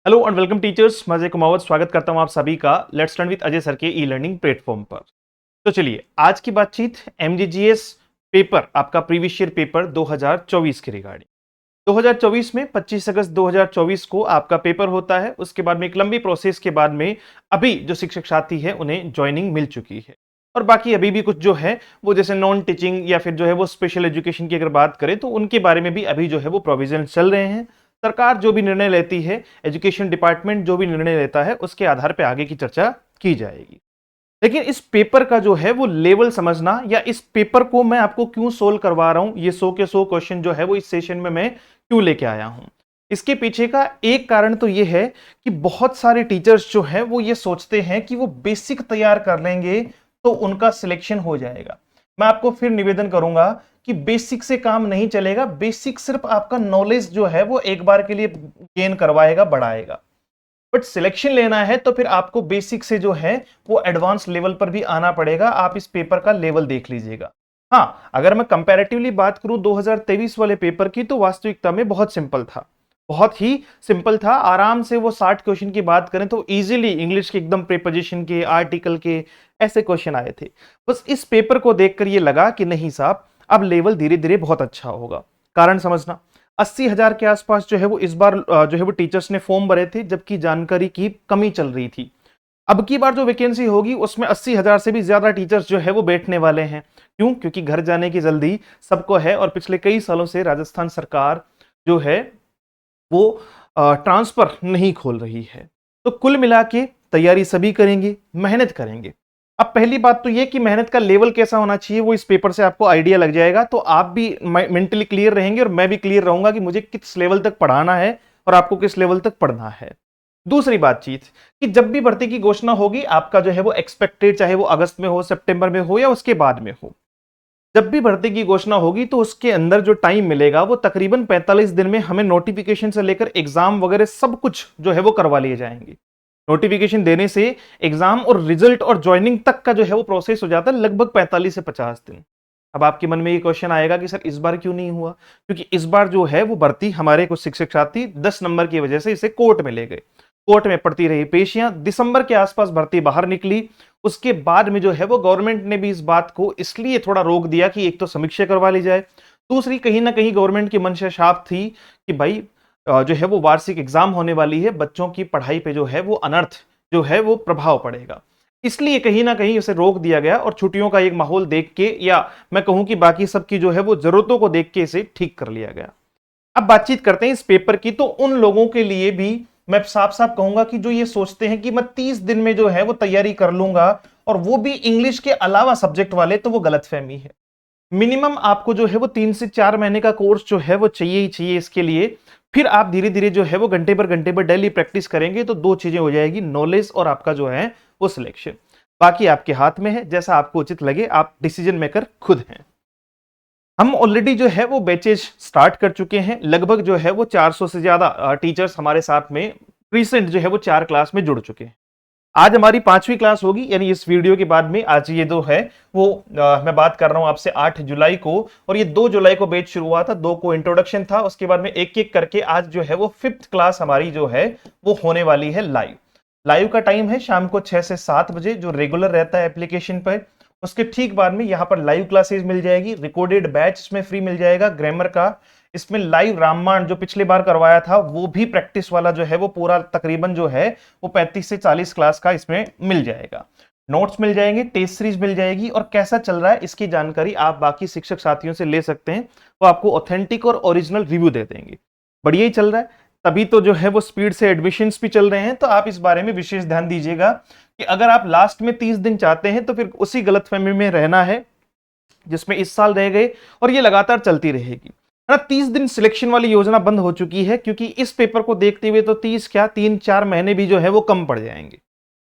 Hello and welcome teachers, मैं अजय कुमावत स्वागत करता हूं आप सभी का let's learn with Ajay sir के ई लर्निंग प्लेटफॉर्म पर। तो चलिए आज की बातचीत एमजीजीएस पेपर, आपका प्रीवियस ईयर पेपर 2024 के रिगार्डिंग। 2024 में 25 अगस्त 2024 को आपका पेपर होता है। उसके बाद में एक लंबी प्रोसेस के बाद में अभी जो शिक्षक साथी है उन्हें ज्वाइनिंग मिल चुकी है। और बाकी अभी भी कुछ जो है वो जैसे नॉन टीचिंग या फिर जो है वो स्पेशल एजुकेशन की अगर बात करें तो उनके बारे में भी अभी जो है वो प्रोविजन चल रहे हैं। सरकार जो भी निर्णय लेती है, एजुकेशन डिपार्टमेंट जो भी निर्णय लेता है, उसके आधार पर आगे की चर्चा की जाएगी। लेकिन इस पेपर का जो है वो लेवल समझना, या इस पेपर को मैं आपको क्यों सोल्व करवा रहा हूं, ये 100 के 100 क्वेश्चन जो है वो इस सेशन में मैं क्यों लेके आया हूं, इसके पीछे का एक कारण तो ये है कि बहुत सारे टीचर्स जो है वो ये सोचते हैं कि वो बेसिक तैयार कर लेंगे तो उनका सिलेक्शन हो जाएगा। मैं आपको फिर निवेदन करूंगा कि बेसिक से काम नहीं चलेगा। बेसिक सिर्फ आपका नॉलेज जो है वो एक बार के लिए गेन करवाएगा, बढ़ाएगा, बट सिलेक्शन लेना है तो फिर आपको बेसिक से जो है वो एडवांस लेवल पर भी आना पड़ेगा। आप इस पेपर का लेवल देख लीजिएगा। हाँ, अगर मैं कंपैरेटिवली बात करूं 2023 वाले पेपर की, तो वास्तविकता में बहुत सिंपल था, बहुत ही सिंपल था। आराम से वो 60 क्वेश्चन की बात करें तो इजीली इंग्लिश के एकदम प्रीपोजिशन के, आर्टिकल के ऐसे क्वेश्चन आए थे। बस इस पेपर को देखकर ये लगा कि नहीं साहब, अब लेवल धीरे धीरे बहुत अच्छा होगा। कारण समझना, 80,000 के आसपास जो है वो इस बार जो है वो टीचर्स ने फॉर्म भरे थे, जबकि जानकारी की कमी चल रही थी। अब की बार जो वैकेंसी होगी उसमें 80,000 से भी ज्यादा टीचर्स जो है वो बैठने वाले हैं। क्यों? क्योंकि घर जाने की जल्दी सबको है और पिछले कई सालों से राजस्थान सरकार जो है वो ट्रांसफर नहीं खोल रही है। तो कुल मिला के तैयारी सभी करेंगे, मेहनत करेंगे। अब पहली बात तो ये कि मेहनत का लेवल कैसा होना चाहिए वो इस पेपर से आपको आइडिया लग जाएगा। तो आप भी मेंटली क्लियर रहेंगे और मैं भी क्लियर रहूंगा कि मुझे किस लेवल तक पढ़ाना है और आपको किस लेवल तक पढ़ना है। दूसरी बातचीत कि जब भी भर्ती की घोषणा होगी, आपका जो है वो एक्सपेक्टेड, चाहे वो अगस्त में हो, सितंबर में हो या उसके बाद में हो, जब भी भर्ती की घोषणा होगी तो उसके अंदर जो टाइम मिलेगा वो तकरीबन 45 दिन में हमें नोटिफिकेशन से लेकर एग्जाम वगैरह सब कुछ जो है वो करवा लिए जाएंगे। नोटिफिकेशन देने से एग्जाम और रिजल्ट और ज्वाइनिंग तक का जो है वो प्रोसेस हो जाता है लगभग 45 से 50 दिन। अब आपके मन में ये क्वेश्चन आएगा कि सर इस बार क्यों नहीं हुआ? क्योंकि इस बार जो है वो भर्ती हमारे कुछ शिक्षक साथी 10 नंबर की वजह से इसे कोर्ट में ले गए। कोर्ट में पड़ती रही पेशियां, दिसंबर के आसपास भर्ती बाहर निकली। उसके बाद में जो है वो गवर्नमेंट ने भी इस बात को इसलिए थोड़ा रोक दिया कि एक तो समीक्षा करवा ली जाए, दूसरी कहीं ना कहीं गवर्नमेंट की मंशा साफ थी कि भाई जो है वो वार्षिक एग्जाम होने वाली है, बच्चों की पढ़ाई पे जो है वो अनर्थ जो है वो प्रभाव पड़ेगा। इसलिए कहीं ना कहीं उसे रोक दिया गया और छुट्टियों का एक माहौल देख के, या मैं कहूं कि बाकी सबकी जो है वो जरूरतों को देख के इसे ठीक कर लिया गया। अब बातचीत करते हैं इस पेपर की। तो उन लोगों के लिए भी मैं साफ साफ कहूंगा कि जो ये सोचते हैं कि मैं 30 दिन में जो है वो तैयारी कर लूंगा, और वो भी इंग्लिश के अलावा सब्जेक्ट वाले, तो वो गलतफहमी है। मिनिमम आपको जो है वो 3 से 4 महीने का कोर्स जो है वो चाहिए ही चाहिए इसके लिए। फिर आप धीरे धीरे जो है वो घंटे पर डेली प्रैक्टिस करेंगे तो दो चीजें हो जाएगी, नॉलेज और आपका जो है वो सिलेक्शन। बाकी आपके हाथ में है, जैसा आपको उचित लगे, आप डिसीजन मेकर खुद हैं। हम ऑलरेडी जो है वो बैचेज स्टार्ट कर चुके हैं। लगभग जो है वो 400 से ज्यादा टीचर्स हमारे साथ में रिसेंट जो है वो 4 क्लास में जुड़ चुके हैं। आज हमारी 5वीं क्लास होगी, यानी इस वीडियो के बाद में। आज ये दो है वो मैं बात कर रहा हूं आपसे 8 जुलाई को, और ये 2 जुलाई को बैच शुरू हुआ था। 2 को इंट्रोडक्शन था, उसके बाद में एक एक करके आज जो है वो 5th क्लास हमारी जो है वो होने वाली है लाइव। लाइव का टाइम है शाम को 6 से 7 बजे, जो रेगुलर रहता है एप्लीकेशन पर। उसके ठीक बाद में यहाँ पर लाइव क्लासेस मिल जाएगी, रिकॉर्डेड बैच इसमें फ्री मिल जाएगा ग्रामर का। इसमें लाइव रामबाण जो पिछली बार करवाया था वो भी प्रैक्टिस वाला जो है वो पूरा तकरीबन जो है वो 35 से 40 क्लास का इसमें मिल जाएगा। नोट्स मिल जाएंगे, टेस्ट सीरीज मिल जाएगी, और कैसा चल रहा है इसकी जानकारी आप बाकी शिक्षक साथियों से ले सकते हैं। वो आपको ऑथेंटिक और ओरिजिनल रिव्यू दे देंगे। बढ़िया ही चल रहा है, तभी तो जो है वो स्पीड से एडमिशंस भी चल रहे हैं। तो आप इस बारे में विशेष ध्यान दीजिएगा कि अगर आप लास्ट में 30 दिन चाहते हैं तो फिर उसी गलतफहमी में रहना है जिसमें इस साल रह गए, और ये लगातार चलती रहेगी ना। 30 दिन सिलेक्शन वाली योजना बंद हो चुकी है, क्योंकि इस पेपर को देखते हुए तो 30 क्या 3-4 महीने भी जो है वो कम पड़ जाएंगे।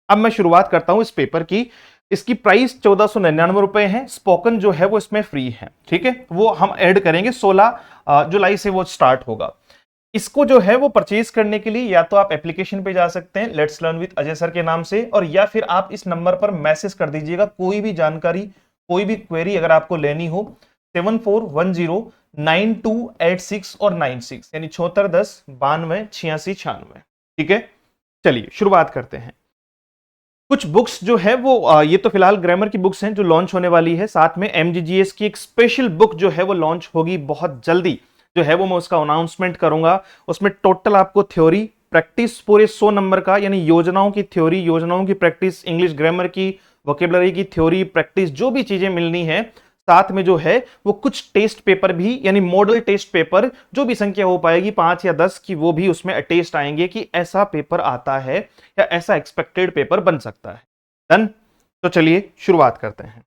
अब मैं शुरुआत करता हूं इस पेपर की। इसकी प्राइस 1499 रुपए है। स्पोकन जो है वो इसमें फ्री है, ठीक है। वो हम ऐड करेंगे, 16 जुलाई से वो स्टार्ट होगा। इसको जो है वो परचेज करने के लिए या तो आप एप्लीकेशन पे जा सकते हैं let's learn with Ajay sir के नाम से, और या फिर आप इस नंबर पर मैसेज कर दीजिएगा। कोई भी जानकारी, कोई भी क्वेरी अगर आपको लेनी हो, 74109286 और 96, यानी 7410 92 86 96। ठीक है, चलिए शुरुआत करते हैं। कुछ बुक्स जो है वो ये तो फिलहाल ग्रामर की बुक्स हैं जो लॉन्च होने वाली है, साथ में एमजीजीएस की एक स्पेशल बुक जो है वो लॉन्च होगी बहुत जल्दी, जो है वो मैं उसका अनाउंसमेंट करूंगा। उसमें टोटल आपको थ्योरी प्रैक्टिस पूरे 100 नंबर का, यानी योजनाओं की थ्योरी, योजनाओं की प्रैक्टिस, इंग्लिश ग्रामर की, वोकेबलरी की थ्योरी प्रैक्टिस, जो भी चीजें मिलनी है, साथ में जो है वो कुछ टेस्ट पेपर भी, यानी मॉडल टेस्ट पेपर, जो भी संख्या हो पाएगी 5 या 10 की, वो भी उसमें अटेस्ट आएंगे कि ऐसा पेपर आता है या ऐसा एक्सपेक्टेड पेपर बन सकता है। डन। तो चलिए शुरुआत करते हैं।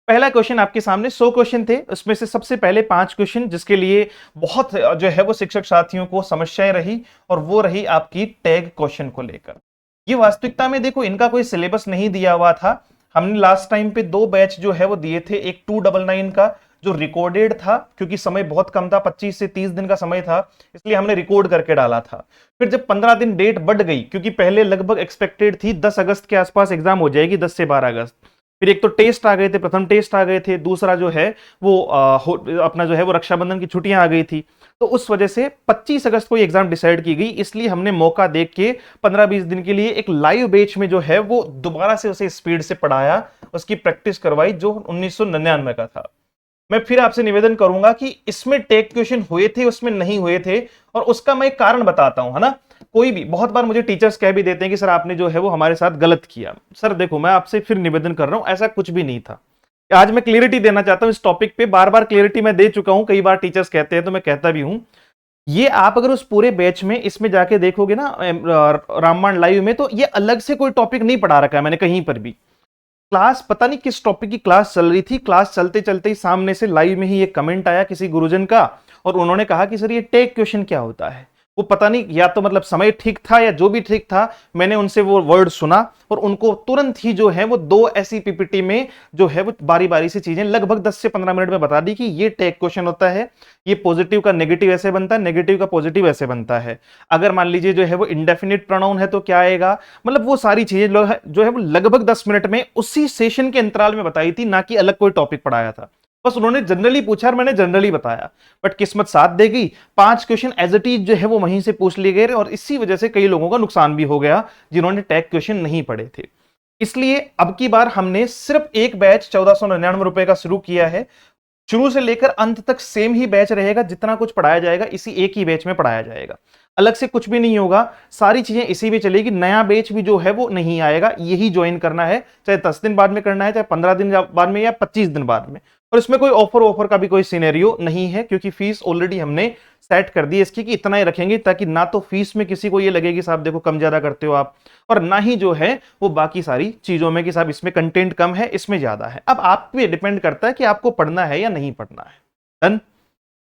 पहला क्वेश्चन आपके सामने 100 क्वेश्चन थे, उसमें से सबसे पहले 5 क्वेश्चन जिसके लिए बहुत जो है वो शिक्षक साथियों को समस्याएं रही, और वो रही आपकी टैग क्वेश्चन को लेकर। ये वास्तविकता में देखो इनका कोई सिलेबस नहीं दिया हुआ था। हमने लास्ट टाइम पे 2 बैच जो है वो दिए थे, एक 299 का जो रिकॉर्डेड था, क्योंकि समय बहुत कम था, 25 से 30 दिन का समय था, इसलिए हमने रिकॉर्ड करके डाला था। फिर जब 15 दिन डेट बढ़ गई, क्योंकि पहले लगभग एक्सपेक्टेड थी 10 अगस्त के आसपास एग्जाम हो जाएगी, 10 से 12 अगस्त। फिर एक तो टेस्ट आ गए थे, प्रथम टेस्ट आ गए थे, दूसरा जो है वो अपना जो है वो रक्षाबंधन की छुट्टियां आ गई थी, तो उस वजह से 25 अगस्त को एग्जाम डिसाइड की गई। इसलिए हमने मौका देख के 15-20 दिन के लिए एक लाइव बैच में जो है वो दोबारा से उसे स्पीड से पढ़ाया, उसकी प्रैक्टिस करवाई, जो 1999 का था। मैं फिर आपसे निवेदन करूंगा कि इसमें टेक क्वेश्चन हुए थे, उसमें नहीं हुए थे, और उसका मैं एक कारण बताता हूं, है ना। कोई भी बहुत बार मुझे टीचर्स कह भी देते हैं कि सर आपने जो है वो हमारे साथ गलत किया। सर देखो, मैं आपसे फिर निवेदन कर रहा हूं, ऐसा कुछ भी नहीं था। आज मैं क्लियरिटी देना चाहता हूं इस टॉपिक पे, बार बार क्लियरिटी मैं दे चुका हूं, कई बार टीचर्स कहते हैं तो मैं कहता भी हूं। ये आप अगर उस पूरे बैच में इसमें जाके देखोगे ना, रामबाण लाइव में, तो ये अलग से कोई टॉपिक नहीं पढ़ा रखा है मैंने कहीं पर भी। क्लास पता नहीं किस टॉपिक की क्लास चल रही थी, क्लास चलते चलते ही सामने से लाइव में ही एक कमेंट आया किसी गुरुजन का, और उन्होंने कहा कि सर ये टेक क्वेश्चन क्या होता है। वो पता नहीं, या तो मतलब समय ठीक था या जो भी ठीक था, मैंने उनसे वो वर्ड सुना, और उनको तुरंत ही जो है वो 2 ऐसी पीपीटी में जो है वो बारी बारी से चीजें लगभग 10 से 15 मिनट में बता दी कि ये टेक क्वेश्चन होता है, ये पॉजिटिव का नेगेटिव ऐसे बनता है, नेगेटिव का पॉजिटिव ऐसे बनता है, अगर मान लीजिए जो है वो इंडेफिनिट प्रोनाउन है तो क्या आएगा। मतलब वो सारी चीजें जो है वो लगभग 10 मिनट में उसी सेशन के अंतराल में बताई थी, ना कि अलग कोई टॉपिक पढ़ाया था। बस उन्होंने जनरली पूछा और मैंने जनरली बताया, बट किस्मत साथ दे गई, 5 क्वेश्चन एज इट इज जो है वो वहीं से पूछ लिए गए, और इसी वजह से कई लोगों का नुकसान भी हो गया जिन्होंने टैग क्वेश्चन नहीं पढ़े थे। इसलिए अब की बार हमने सिर्फ एक बैच 1499 रुपए का शुरू किया है। शुरू से लेकर अंत तक सेम ही बैच रहेगा, जितना कुछ पढ़ाया जाएगा इसी एक ही बैच में पढ़ाया जाएगा, अलग से कुछ भी नहीं होगा, सारी चीजें इसी में चलेगी। नया बैच भी जो है वो नहीं आएगा, यही ज्वाइन करना है, चाहे 10 दिन बाद में करना है, चाहे 15 दिन बाद में, या 25 दिन बाद में। और इसमें कोई ऑफर का भी कोई सिनेरियो नहीं है, क्योंकि फीस ऑलरेडी हमने सेट कर दी है इसकी कि इतना ही रखेंगे, ताकि ना तो फीस में किसी को ये लगेगी साहब देखो कम ज्यादा करते हो आप, और ना ही जो है वो बाकी सारी चीजों में कि साहब इसमें कंटेंट कम है, इसमें ज्यादा है। अब आप पे डिपेंड करता है कि आपको पढ़ना है या नहीं पढ़ना है। डन।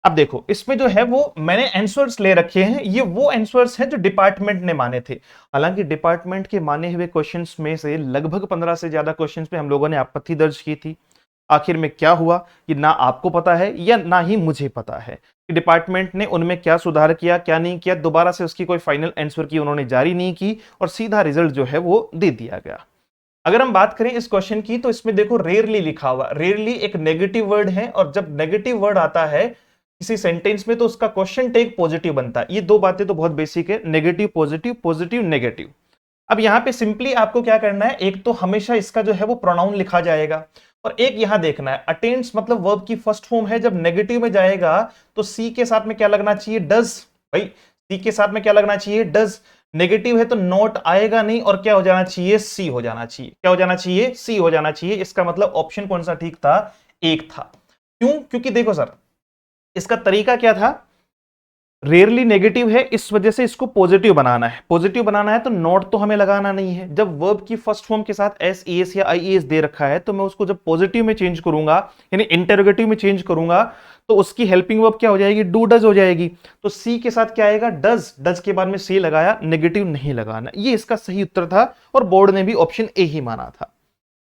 अब देखो इसमें जो है वो मैंने आंसर्स ले रखे हैं, ये वो आंसर्स हैं जो डिपार्टमेंट ने माने थे। हालांकि डिपार्टमेंट के माने हुए क्वेश्चंस में से लगभग 15 से ज्यादा क्वेश्चंस पे हम लोगों ने आपत्ति दर्ज की थी। आखिर में क्या हुआ कि ना आपको पता है या ना ही मुझे पता है कि डिपार्टमेंट ने उनमें क्या सुधार किया, क्या नहीं किया। दोबारा से उसकी कोई फाइनल आंसर की उन्होंने जारी नहीं की, और सीधा रिजल्ट जो है वो दे दिया गया। अगर हम बात करें इस क्वेश्चन की, तो इसमें देखो रेयरली लिखा हुआ, रेयरली एक नेगेटिव वर्ड है, और जब नेगेटिव वर्ड आता है किसी सेंटेंस में तो उसका क्वेश्चन टेक पॉजिटिव बनता है। ये 2 बातें तो बहुत बेसिक है, नेगेटिव पॉजिटिव, पॉजिटिव नेगेटिव। अब यहां पे सिंपली आपको क्या करना है, एक तो हमेशा इसका जो है वो प्रोनाउन लिखा जाएगा, और एक यहां देखना है अटेंड्स मतलब वर्ब की फर्स्ट फॉर्म है, जब नेगेटिव में जाएगा तो सी के साथ में क्या लगना चाहिए, डज। भाई सी के साथ में क्या लगना चाहिए, डज। नेगेटिव है तो नॉट आएगा नहीं, और क्या हो जाना चाहिए, सी हो जाना चाहिए। क्या हो जाना चाहिए, सी हो जाना चाहिए। इसका मतलब ऑप्शन कौन सा ठीक था, एक था। क्यों, क्योंकि देखो सर इसका तरीका क्या था, रेयरली नेगेटिव है, इस वजह से इसको पॉजिटिव बनाना है। पॉजिटिव बनाना है तो नॉट तो हमें लगाना नहीं है। जब वर्ब की फर्स्ट फॉर्म के साथ एस ई एस या आई ई एस दे रखा है, तो मैं उसको जब पॉजिटिव में चेंज करूंगा, यानी इंटरोगेटिव में चेंज करूंगा, तो उसकी हेल्पिंग वर्ब क्या हो जाएगी, डू डज हो जाएगी। तो सी के साथ क्या आएगा, डज। डज के बाद में सी लगाया, नेगेटिव नहीं लगाना। ये इसका सही उत्तर था, और बोर्ड ने भी ऑप्शन ए ही माना था।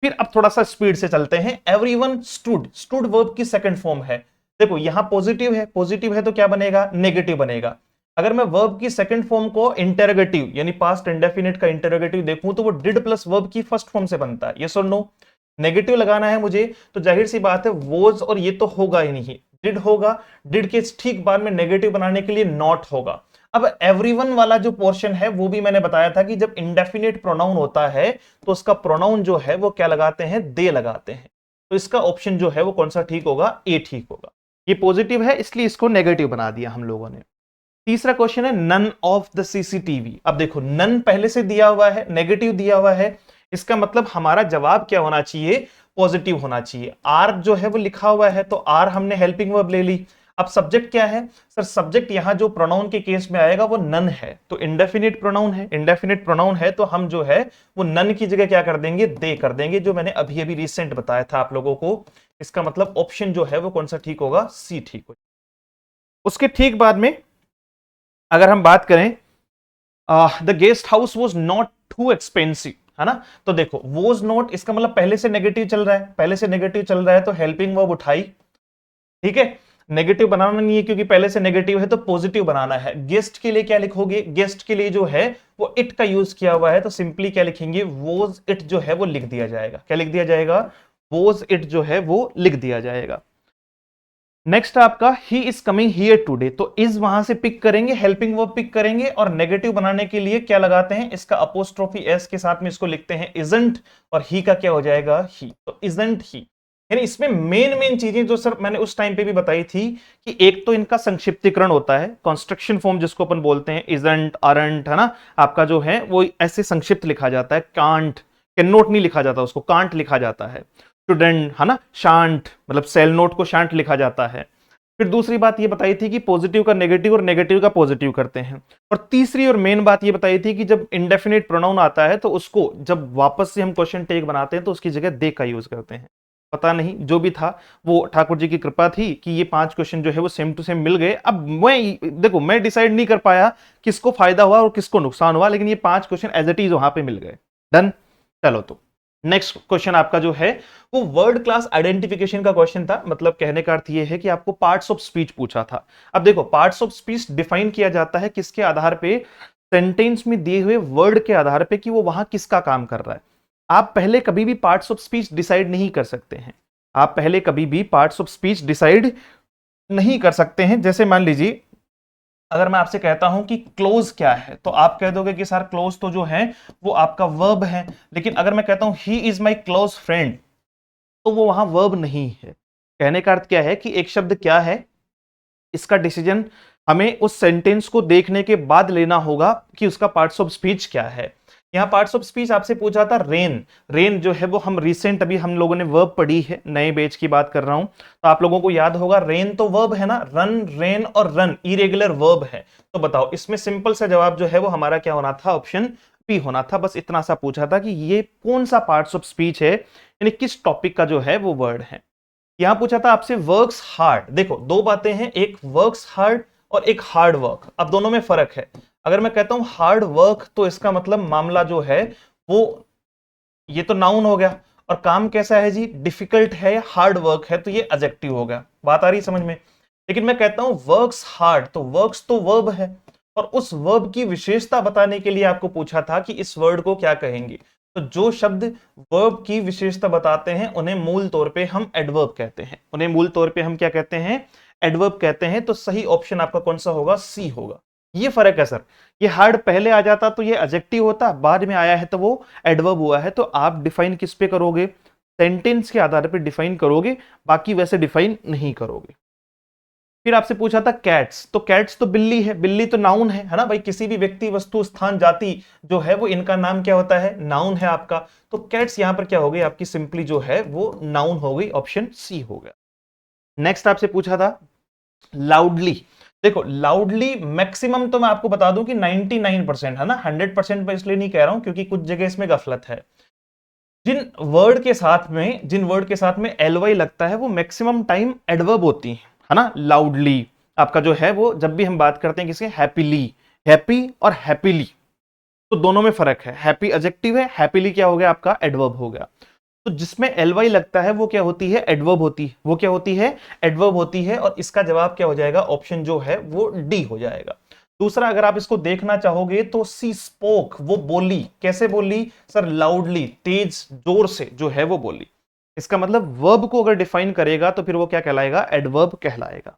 फिर अब थोड़ा सा स्पीड से चलते हैं। एवरीवन स्टूड, स्टूड वर्ब की सेकंड फॉर्म है। देखो यहां पॉजिटिव है, पॉजिटिव है तो क्या बनेगा, नेगेटिव बनेगा। अगर मैं वर्ब की सेकंड फॉर्म को इंटरोगेटिव यानी पास्ट इंडेफिनिट का इंटरोगेटिव देखूं, तो वो डिड प्लस वर्ब की फर्स्ट फॉर्म से बनता है। यस और नो। नेगेटिव लगाना है मुझे, तो जाहिर सी बात है वॉज, और ये तो होगा ही नहीं, डिड होगा। डिड के ठीक बाद में नेगेटिव बनाने के लिए नॉट होगा। अब एवरीवन वाला जो पोर्शन है वो भी मैंने बताया था कि जब इंडेफिनिट प्रोनाउन होता है तो उसका प्रोनाउन जो है वो क्या लगाते हैं, दे लगाते हैं। तो इसका ऑप्शन जो है वो कौन सा ठीक होगा, ए ठीक होगा। ये पॉजिटिव है इसलिए इसको नेगेटिव बना दिया हम लोगों ने। तीसरा क्वेश्चन है नन ऑफ द सीसीटीवी। अब देखो नन पहले से दिया हुआ है, नेगेटिव दिया हुआ है, इसका मतलब हमारा जवाब क्या होना चाहिए, पॉजिटिव होना चाहिए। आर जो है वो लिखा हुआ है तो आर हमने हेल्पिंग वर्ब ले ली। अब सब्जेक्ट क्या है सर, सब्जेक्ट यहां जो प्रोनाउन के केस में आएगा वो नन है, तो इंडेफिनिट प्रोनाउन है, इंडेफिनिट प्रोनाउन है तो हम जो है वो नन की जगह क्या कर देंगे, दे कर देंगे, जो मैंने अभी अभी रिसेंट बताया था आप लोगों को। इसका मतलब ऑप्शन जो है वो कौन सा ठीक होगा, सी ठीक होगा। उसके ठीक बाद में अगर हम बात करें the guest house was not too expensive, है ना, तो देखो वॉज नॉट इसका मतलब पहले से नेगेटिव चल रहा है, पहले से नेगेटिव चल रहा है तो हेल्पिंग वर्ब उठाई, ठीक है। नेगेटिव बनाना नहीं है क्योंकि पहले से नेगेटिव है तो पॉजिटिव बनाना है। गेस्ट के लिए क्या लिखोगे, गेस्ट के लिए जो है वो इट का यूज किया हुआ है तो सिंपली क्या लिखेंगे, वॉज इट जो है वो लिख दिया जाएगा। क्या लिख दिया जाएगा, वॉज इट जो है वो लिख दिया जाएगा। नेक्स्ट आपका he is coming here today, तो इज वहां से पिक करेंगे, हेल्पिंग वर्ब पिक करेंगे और नेगेटिव बनाने के लिए क्या लगाते हैं, इसका अपोस्ट्रोफी एस के साथ में इसको लिखते हैं इजंट, और ही का क्या हो जाएगा, ही, तो इजंट ही। यानी इसमें मेन चीजें जो सर मैंने उस टाइम पे भी बताई थी कि एक तो इनका संक्षिप्तीकरण होता है, कंस्ट्रक्शन फॉर्म जिसको अपन बोलते हैं, इजंट, अरंट, है ना, आपका जो है वो ऐसे संक्षिप्त लिखा जाता है। कांट, कैन नोट नहीं लिखा जाता, उसको कांट लिखा जाता है। स्टूडेंट, है ना, शांट मतलब सेल नोट को शांट लिखा जाता है। फिर दूसरी बात ये बताई थी कि पॉजिटिव का नेगेटिव और नेगेटिव का पॉजिटिव करते हैं। और तीसरी और मेन बात ये बताई थी कि जब इंडेफिनिट प्रोनाउन आता है तो उसको जब वापस से हम क्वेश्चन टेक बनाते हैं तो उसकी जगह दे का यूज करते हैं। पता नहीं जो भी था वो ठाकुर जी की कृपा थी कि ये 5 क्वेश्चन जो है वो सेम टू सेम मिल गए। अब मैं डिसाइड नहीं कर पाया किसको फायदा हुआ और किसको नुकसान हुआ, लेकिन ये 5 क्वेश्चन एज इट इज वहां पे मिल गए। डन। चलो तो नेक्स्ट क्वेश्चन आपका जो है वो वर्ड क्लास आइडेंटिफिकेशन का क्वेश्चन था। मतलब कहने का अर्थ ये है कि आपको पार्ट्स ऑफ स्पीच पूछा था। अब देखो पार्ट्स ऑफ स्पीच डिफाइन किया जाता है किसके आधार पे, सेंटेंस में दिए हुए वर्ड के आधार पे कि वो वहां किसका काम कर रहा है। आप पहले कभी भी पार्ट्स ऑफ स्पीच डिसाइड नहीं कर सकते हैं, आप पहले कभी भी पार्ट्स ऑफ स्पीच डिसाइड नहीं कर सकते हैं। जैसे मान लीजिए अगर मैं आपसे कहता हूं कि क्लोज क्या है तो आप कह दोगे कि सर क्लोज तो जो है वो आपका वर्ब है, लेकिन अगर मैं कहता हूं he is my close friend तो वो वहां वर्ब नहीं है। कहने का अर्थ क्या है कि एक शब्द क्या है, इसका डिसीजन हमें उस सेंटेंस को देखने के बाद लेना होगा कि उसका पार्ट्स ऑफ स्पीच क्या है। यहाँ पार्ट्स ऑफ स्पीच आपसे पूछा था रेन, रेन जो है वो हम रिसेंट अभी हम लोगों ने वर्ब पढ़ी है, नए बैच की बात कर रहा हूं, तो आप लोगों को याद होगा रेन तो वर्ब है ना, रन, रेन और रन इरेगुलर वर्ब है। तो बताओ इसमें सिंपल सा जवाब जो है वो हमारा क्या होना था, ऑप्शन पी होना था। बस इतना सा पूछा था कि ये कौन सा पार्ट्स ऑफ स्पीच है, यानी किस टॉपिक का जो है वो वर्ड है। यहां पूछा था आपसे वर्क्स हार्ड। देखो दो बातें हैं, एक वर्क्स हार्ड और एक हार्ड वर्क। अब दोनों में फर्क है। अगर मैं कहता हूं हार्ड वर्क तो इसका मतलब मामला जो है वो ये तो नाउन हो गया, और काम कैसा है जी, डिफिकल्ट है, हार्ड वर्क है, तो ये एडजेक्टिव हो गया। बात आ रही समझ में। लेकिन मैं कहता हूं वर्क्स हार्ड तो वर्क्स तो वर्ब है, और उस वर्ब की विशेषता बताने के लिए आपको पूछा था कि इस वर्ड को क्या कहेंगे। तो जो शब्द वर्ब की विशेषता बताते हैं उन्हें मूल तौर पे हम एडवर्ब कहते हैं, उन्हें मूल तौर पे हम क्या कहते हैं, एडवर्ब कहते हैं। तो सही ऑप्शन आपका कौन सा होगा, सी होगा। ये फर्क है सर, ये हार्ड पहले आ जाता तो ये एडजेक्टिव होता, बाद में आया है तो वो एडवर्ब हुआ है। तो आप डिफाइन किस पे करोगे, सेंटेंस के आधार पर डिफाइन करोगे, बाकी वैसे डिफाइन नहीं करोगे। फिर आपसे पूछा था कैट्स, तो कैट्स तो बिल्ली है, बिल्ली तो नाउन है ना भाई, किसी भी व्यक्ति, वस्तु, स्थान, जाति जो है वो इनका नाम क्या होता है, नाउन है आपका। तो कैट्स यहां पर क्या हो गई आपकी, सिंपली जो है वो नाउन हो गई, ऑप्शन सी हो गया। नेक्स्ट आपसे पूछा था लाउडली। देखो लाउडली मैक्सिमम तो मैं आपको बता दूं कि 99% है ना, 100% मैं इसलिए नहीं कह रहा हूं क्योंकि कुछ जगह इसमें गफलत है। जिन वर्ड के साथ में एल वाई लगता है वो मैक्सिमम टाइम एडवर्ब होती है ना। लाउडली आपका जो है वो जब भी हम बात करते हैं किसके, हैप्पीली, हैप्पी और हैप्पीली, तो दोनों में फर्क है। हैप्पी एडजेक्टिव है, हैप्पीली क्या हो गया आपका, एडवर्ब हो गया। तो जिसमें एल वाई लगता है वो क्या होती है, एडवर्ब होती है, वो क्या होती है, एडवर्ब होती है। और इसका जवाब क्या हो जाएगा, ऑप्शन जो है वो डी हो जाएगा। दूसरा अगर आप इसको देखना चाहोगे तो सी स्पोक, वो बोली, कैसे बोली सर, लाउडली, तेज जोर से जो है वो बोली। इसका मतलब वर्ब को अगर डिफाइन करेगा तो फिर वो क्या कहलाएगा, एडवर्ब कहलाएगा।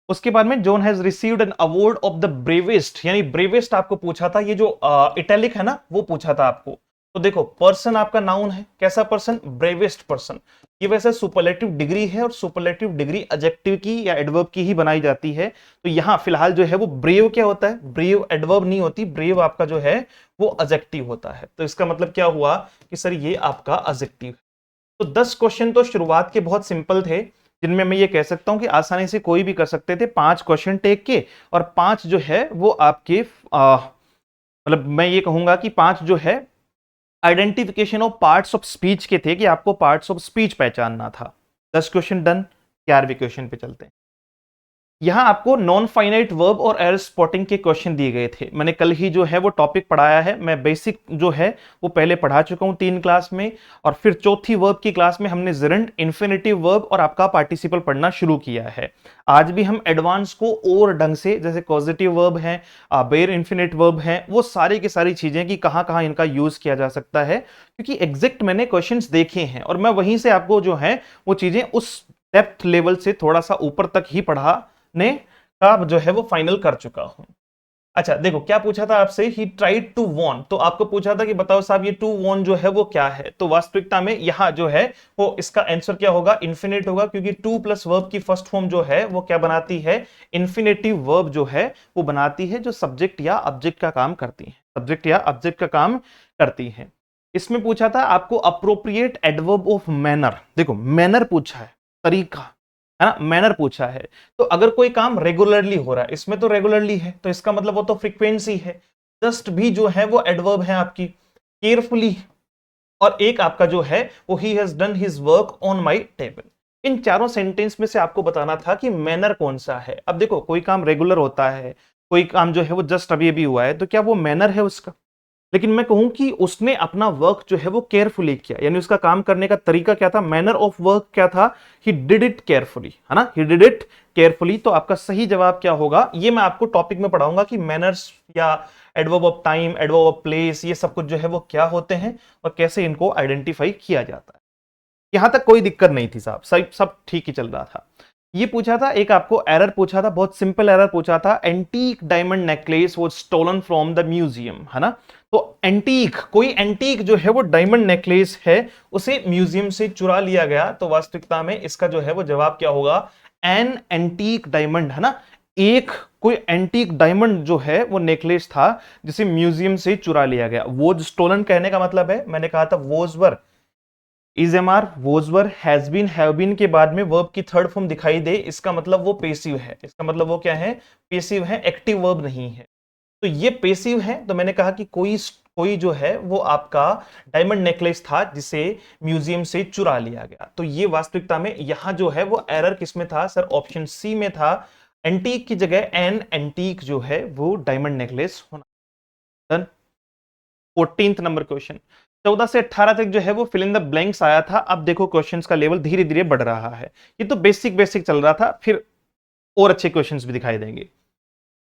उसके बाद में John has received an award of the bravest, यानी ब्रेवेस्ट आपको पूछा था, ये जो इटैलिक है ना वो पूछा था आपको। तो देखो पर्सन आपका नाउन है, कैसा पर्सन, ब्रेवेस्ट पर्सन। ये वैसे सुपरलेटिव डिग्री है और सुपरलेटिव डिग्री एडजेक्टिव की या एडवर्ब की ही बनाई जाती है। तो यहां फिलहाल जो है वो ब्रेव क्या होता है, ब्रेव एडवर्ब नहीं होती, ब्रेव आपका जो है वो एडजेक्टिव होता है। तो इसका मतलब क्या हुआ कि सर ये आपका एडजेक्टिव है। तो 10 क्वेश्चन तो शुरुआत के बहुत सिंपल थे, जिनमें मैं ये कह सकता हूं कि आसानी से कोई भी कर सकते थे। 5 क्वेश्चन टेक के, और 5 जो है वो आपके मतलब मैं ये कहूंगा कि 5 जो है identification of parts of speech के थे, कि आपको पार्ट्स ऑफ स्पीच पहचानना था। 10 क्वेश्चन डन। 11वें क्वेश्चन पे चलते हैं। यहां आपको नॉन फाइनाइट वर्ब और एरर स्पॉटिंग के क्वेश्चन दिए गए थे। मैंने कल ही जो है वो टॉपिक पढ़ाया है, मैं बेसिक जो है वो पहले पढ़ा चुका हूं 3 क्लास में, और फिर चौथी वर्ब की क्लास में हमने जेरंड, इन्फिनेटिव वर्ब और आपका पार्टिसिपल पढ़ना शुरू किया है। आज भी हम एडवांस को और ढंग से, जैसे पॉजिटिव वर्ब है, बेयर इन्फिनिट वर्ब है, वो सारी की सारी चीजें कि कहां कहां इनका यूज किया जा सकता है, क्योंकि एग्जैक्ट मैंने क्वेश्चंस देखे हैं और मैं वहीं से आपको जो है वो चीजें उस डेप्थ लेवल से थोड़ा सा ऊपर तक ही पढ़ाने का जो है वो फाइनल कर चुका हूं। अच्छा देखो क्या पूछा था आपसे, ही ट्राइड टू वॉर्न, तो आपको पूछा था कि बताओ साहब ये टू वॉर्न जो है वो क्या है। तो वास्तविकता में यहां जो है वो इसका आंसर क्या होगा, इन्फिनिट होगा, क्योंकि टू प्लस वर्ब की फर्स्ट फॉर्म जो है वो क्या बनाती है, इन्फिनेटिव वर्ब जो है वो बनाती है, जो सब्जेक्ट या ऑब्जेक्ट का काम करती है, सब्जेक्ट या ऑब्जेक्ट का काम करती है। इसमें पूछा था आपको अप्रोप्रिएट एडवर्ब ऑफ मैनर, देखो मैनर पूछा है, तरीका है ना, मैनर पूछा है। तो अगर कोई काम रेगुलरली हो रहा है, इसमें तो रेगुलरली है, तो इसका मतलब वो तो फ्रीक्वेंसी है। जस्ट भी जो है वो एडवर्ब है आपकी, केयरफुली, और एक आपका जो है वो ही has done his work on my table. इन चारों सेंटेंस में से आपको बताना था कि मैनर कौन सा है। अब देखो कोई काम रेगुलर होता है, कोई काम जो है वो जस्ट अभी अभी हुआ है, तो क्या वो मैनर है उसका। लेकिन मैं कहूं कि उसने अपना वर्क जो है वो केयरफुली किया, यानी उसका काम करने का तरीका क्या था, मैनर ऑफ वर्क क्या था, ही डिड इट केयरफुली, है ना, ही डिड इट केयरफुली। तो आपका सही जवाब क्या होगा, ये मैं आपको टॉपिक में पढ़ाऊंगा कि मैनर्स या adverb of time, adverb of place, ये सब कुछ जो है वो क्या होते हैं और कैसे इनको आइडेंटिफाई किया जाता है। यहां तक कोई दिक्कत नहीं थी साहब, सब ठीक ही चल रहा था। ये पूछा था, एक आपको एरर पूछा था, बहुत सिंपल एरर पूछा था, antique diamond necklace was stolen from the museum, है ना। तो एंटीक, कोई एंटीक जो है वो डायमंड नेकलेस है, उसे म्यूजियम से चुरा लिया गया। तो वास्तविकता में इसका जो है वो जवाब क्या होगा, एन एंटीक डायमंड, है ना। एक कोई एंटीक डायमंड जो है वो नेकलेस था जिसे म्यूजियम से चुरा लिया गया। वो स्टोलन कहने का मतलब है, मैंने कहा था was were, is am are, was were, has been, have been के बाद में वर्ब की थर्ड फॉर्म दिखाई दे, इसका मतलब वो पेसिव है, इसका मतलब वो क्या है, पेसिव है, एक्टिव वर्ब नहीं है। तो ये पेसिव है, तो मैंने कहा कि कोई कोई जो है वो आपका डायमंड नेकलेस था जिसे म्यूजियम से चुरा लिया गया। तो ये वास्तविकता में यहां जो है वो एरर किसमें था सर, ऑप्शन सी में था, एंटीक की जगह एन एंटीक जो है वो डायमंड नेकलेस होना। डन। 14th नंबर क्वेश्चन, 14 से 18 तक जो है वो फिल इन द ब्लैंक्स आया था। अब देखो क्वेश्चंस का लेवल धीरे धीरे बढ़ रहा है, ये तो बेसिक बेसिक चल रहा था, फिर और अच्छे क्वेश्चंस भी दिखाई देंगे।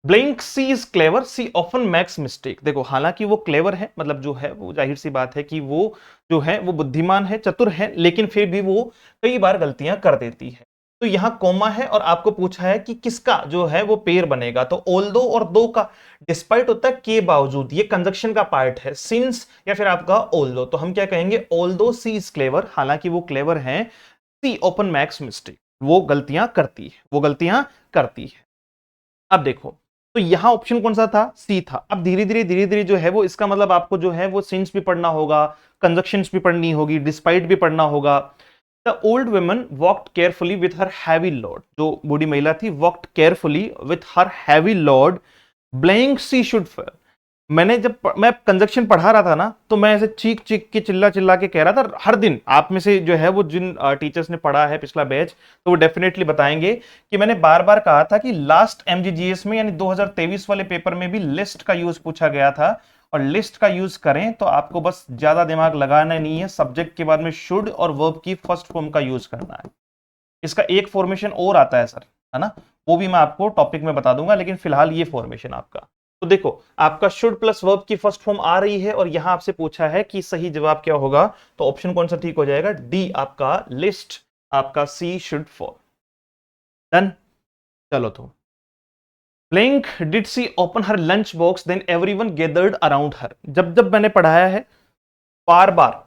Blank she is clever, she often makes mistake. देखो हालांकि वो क्लेवर है, मतलब जो है वो जाहिर सी बात है कि वो जो है वो बुद्धिमान है, चतुर है, लेकिन फिर भी वो कई बार गलतियां कर देती है। तो यहां कोमा है और आपको पूछा है कि किसका जो है वो पेयर बनेगा, तो ऑल्दो और दो का डिस्पाइट होता है के बावजूद, ये कंजक्शन का पार्ट है, सिंस या फिर आपका ऑल्दो। तो हम क्या कहेंगे, ऑल्दो सी इज क्लेवर, हालांकि वो क्लेवर है, सी ओपन मैक्स मिस्टेक, वो गलतियां करती है, वो गलतियां करती है। अब देखो तो यहां ऑप्शन कौन सा था, सी था। अब धीरे धीरे जो है वो इसका मतलब आपको जो है वो सिंस भी पढ़ना होगा, कंजक्शंस भी पढ़नी होगी, डिस्पाइट भी पढ़ना होगा। The old woman walked carefully with her heavy load, जो बूढ़ी महिला थी walked carefully with her heavy load, blank she should fall. मैंने जब मैं कंजक्शन पढ़ा रहा था ना, तो मैं ऐसे चीख चीख के चिल्ला चिल्ला के कह रहा था। हर दिन आप में से जो है वो जिन टीचर्स ने पढ़ा है पिछला बैच, तो वो डेफिनेटली बताएंगे कि मैंने बार बार कहा था कि लास्ट एमजीजीएस में यानी 2023 वाले पेपर में भी लिस्ट का यूज पूछा गया था, और लिस्ट का यूज करें तो आपको बस ज्यादा दिमाग लगाना नहीं है, सब्जेक्ट के बाद में शुड और वर्ब की फर्स्ट फॉर्म का यूज करना है। इसका एक फॉर्मेशन और आता है सर, है ना, वो भी मैं आपको टॉपिक में बता दूंगा, लेकिन फिलहाल ये फॉर्मेशन आपका। तो देखो आपका शुड प्लस वर्ब की फर्स्ट फॉर्म आ रही है, और यहां आपसे पूछा है कि सही जवाब क्या होगा, तो ऑप्शन कौन सा ठीक हो जाएगा, डी आपका लिस्ट, आपका सी शुड फॉर। डन। चलो तो blank did she open her lunch box then everyone gathered around her. जब जब मैंने पढ़ाया है बार बार,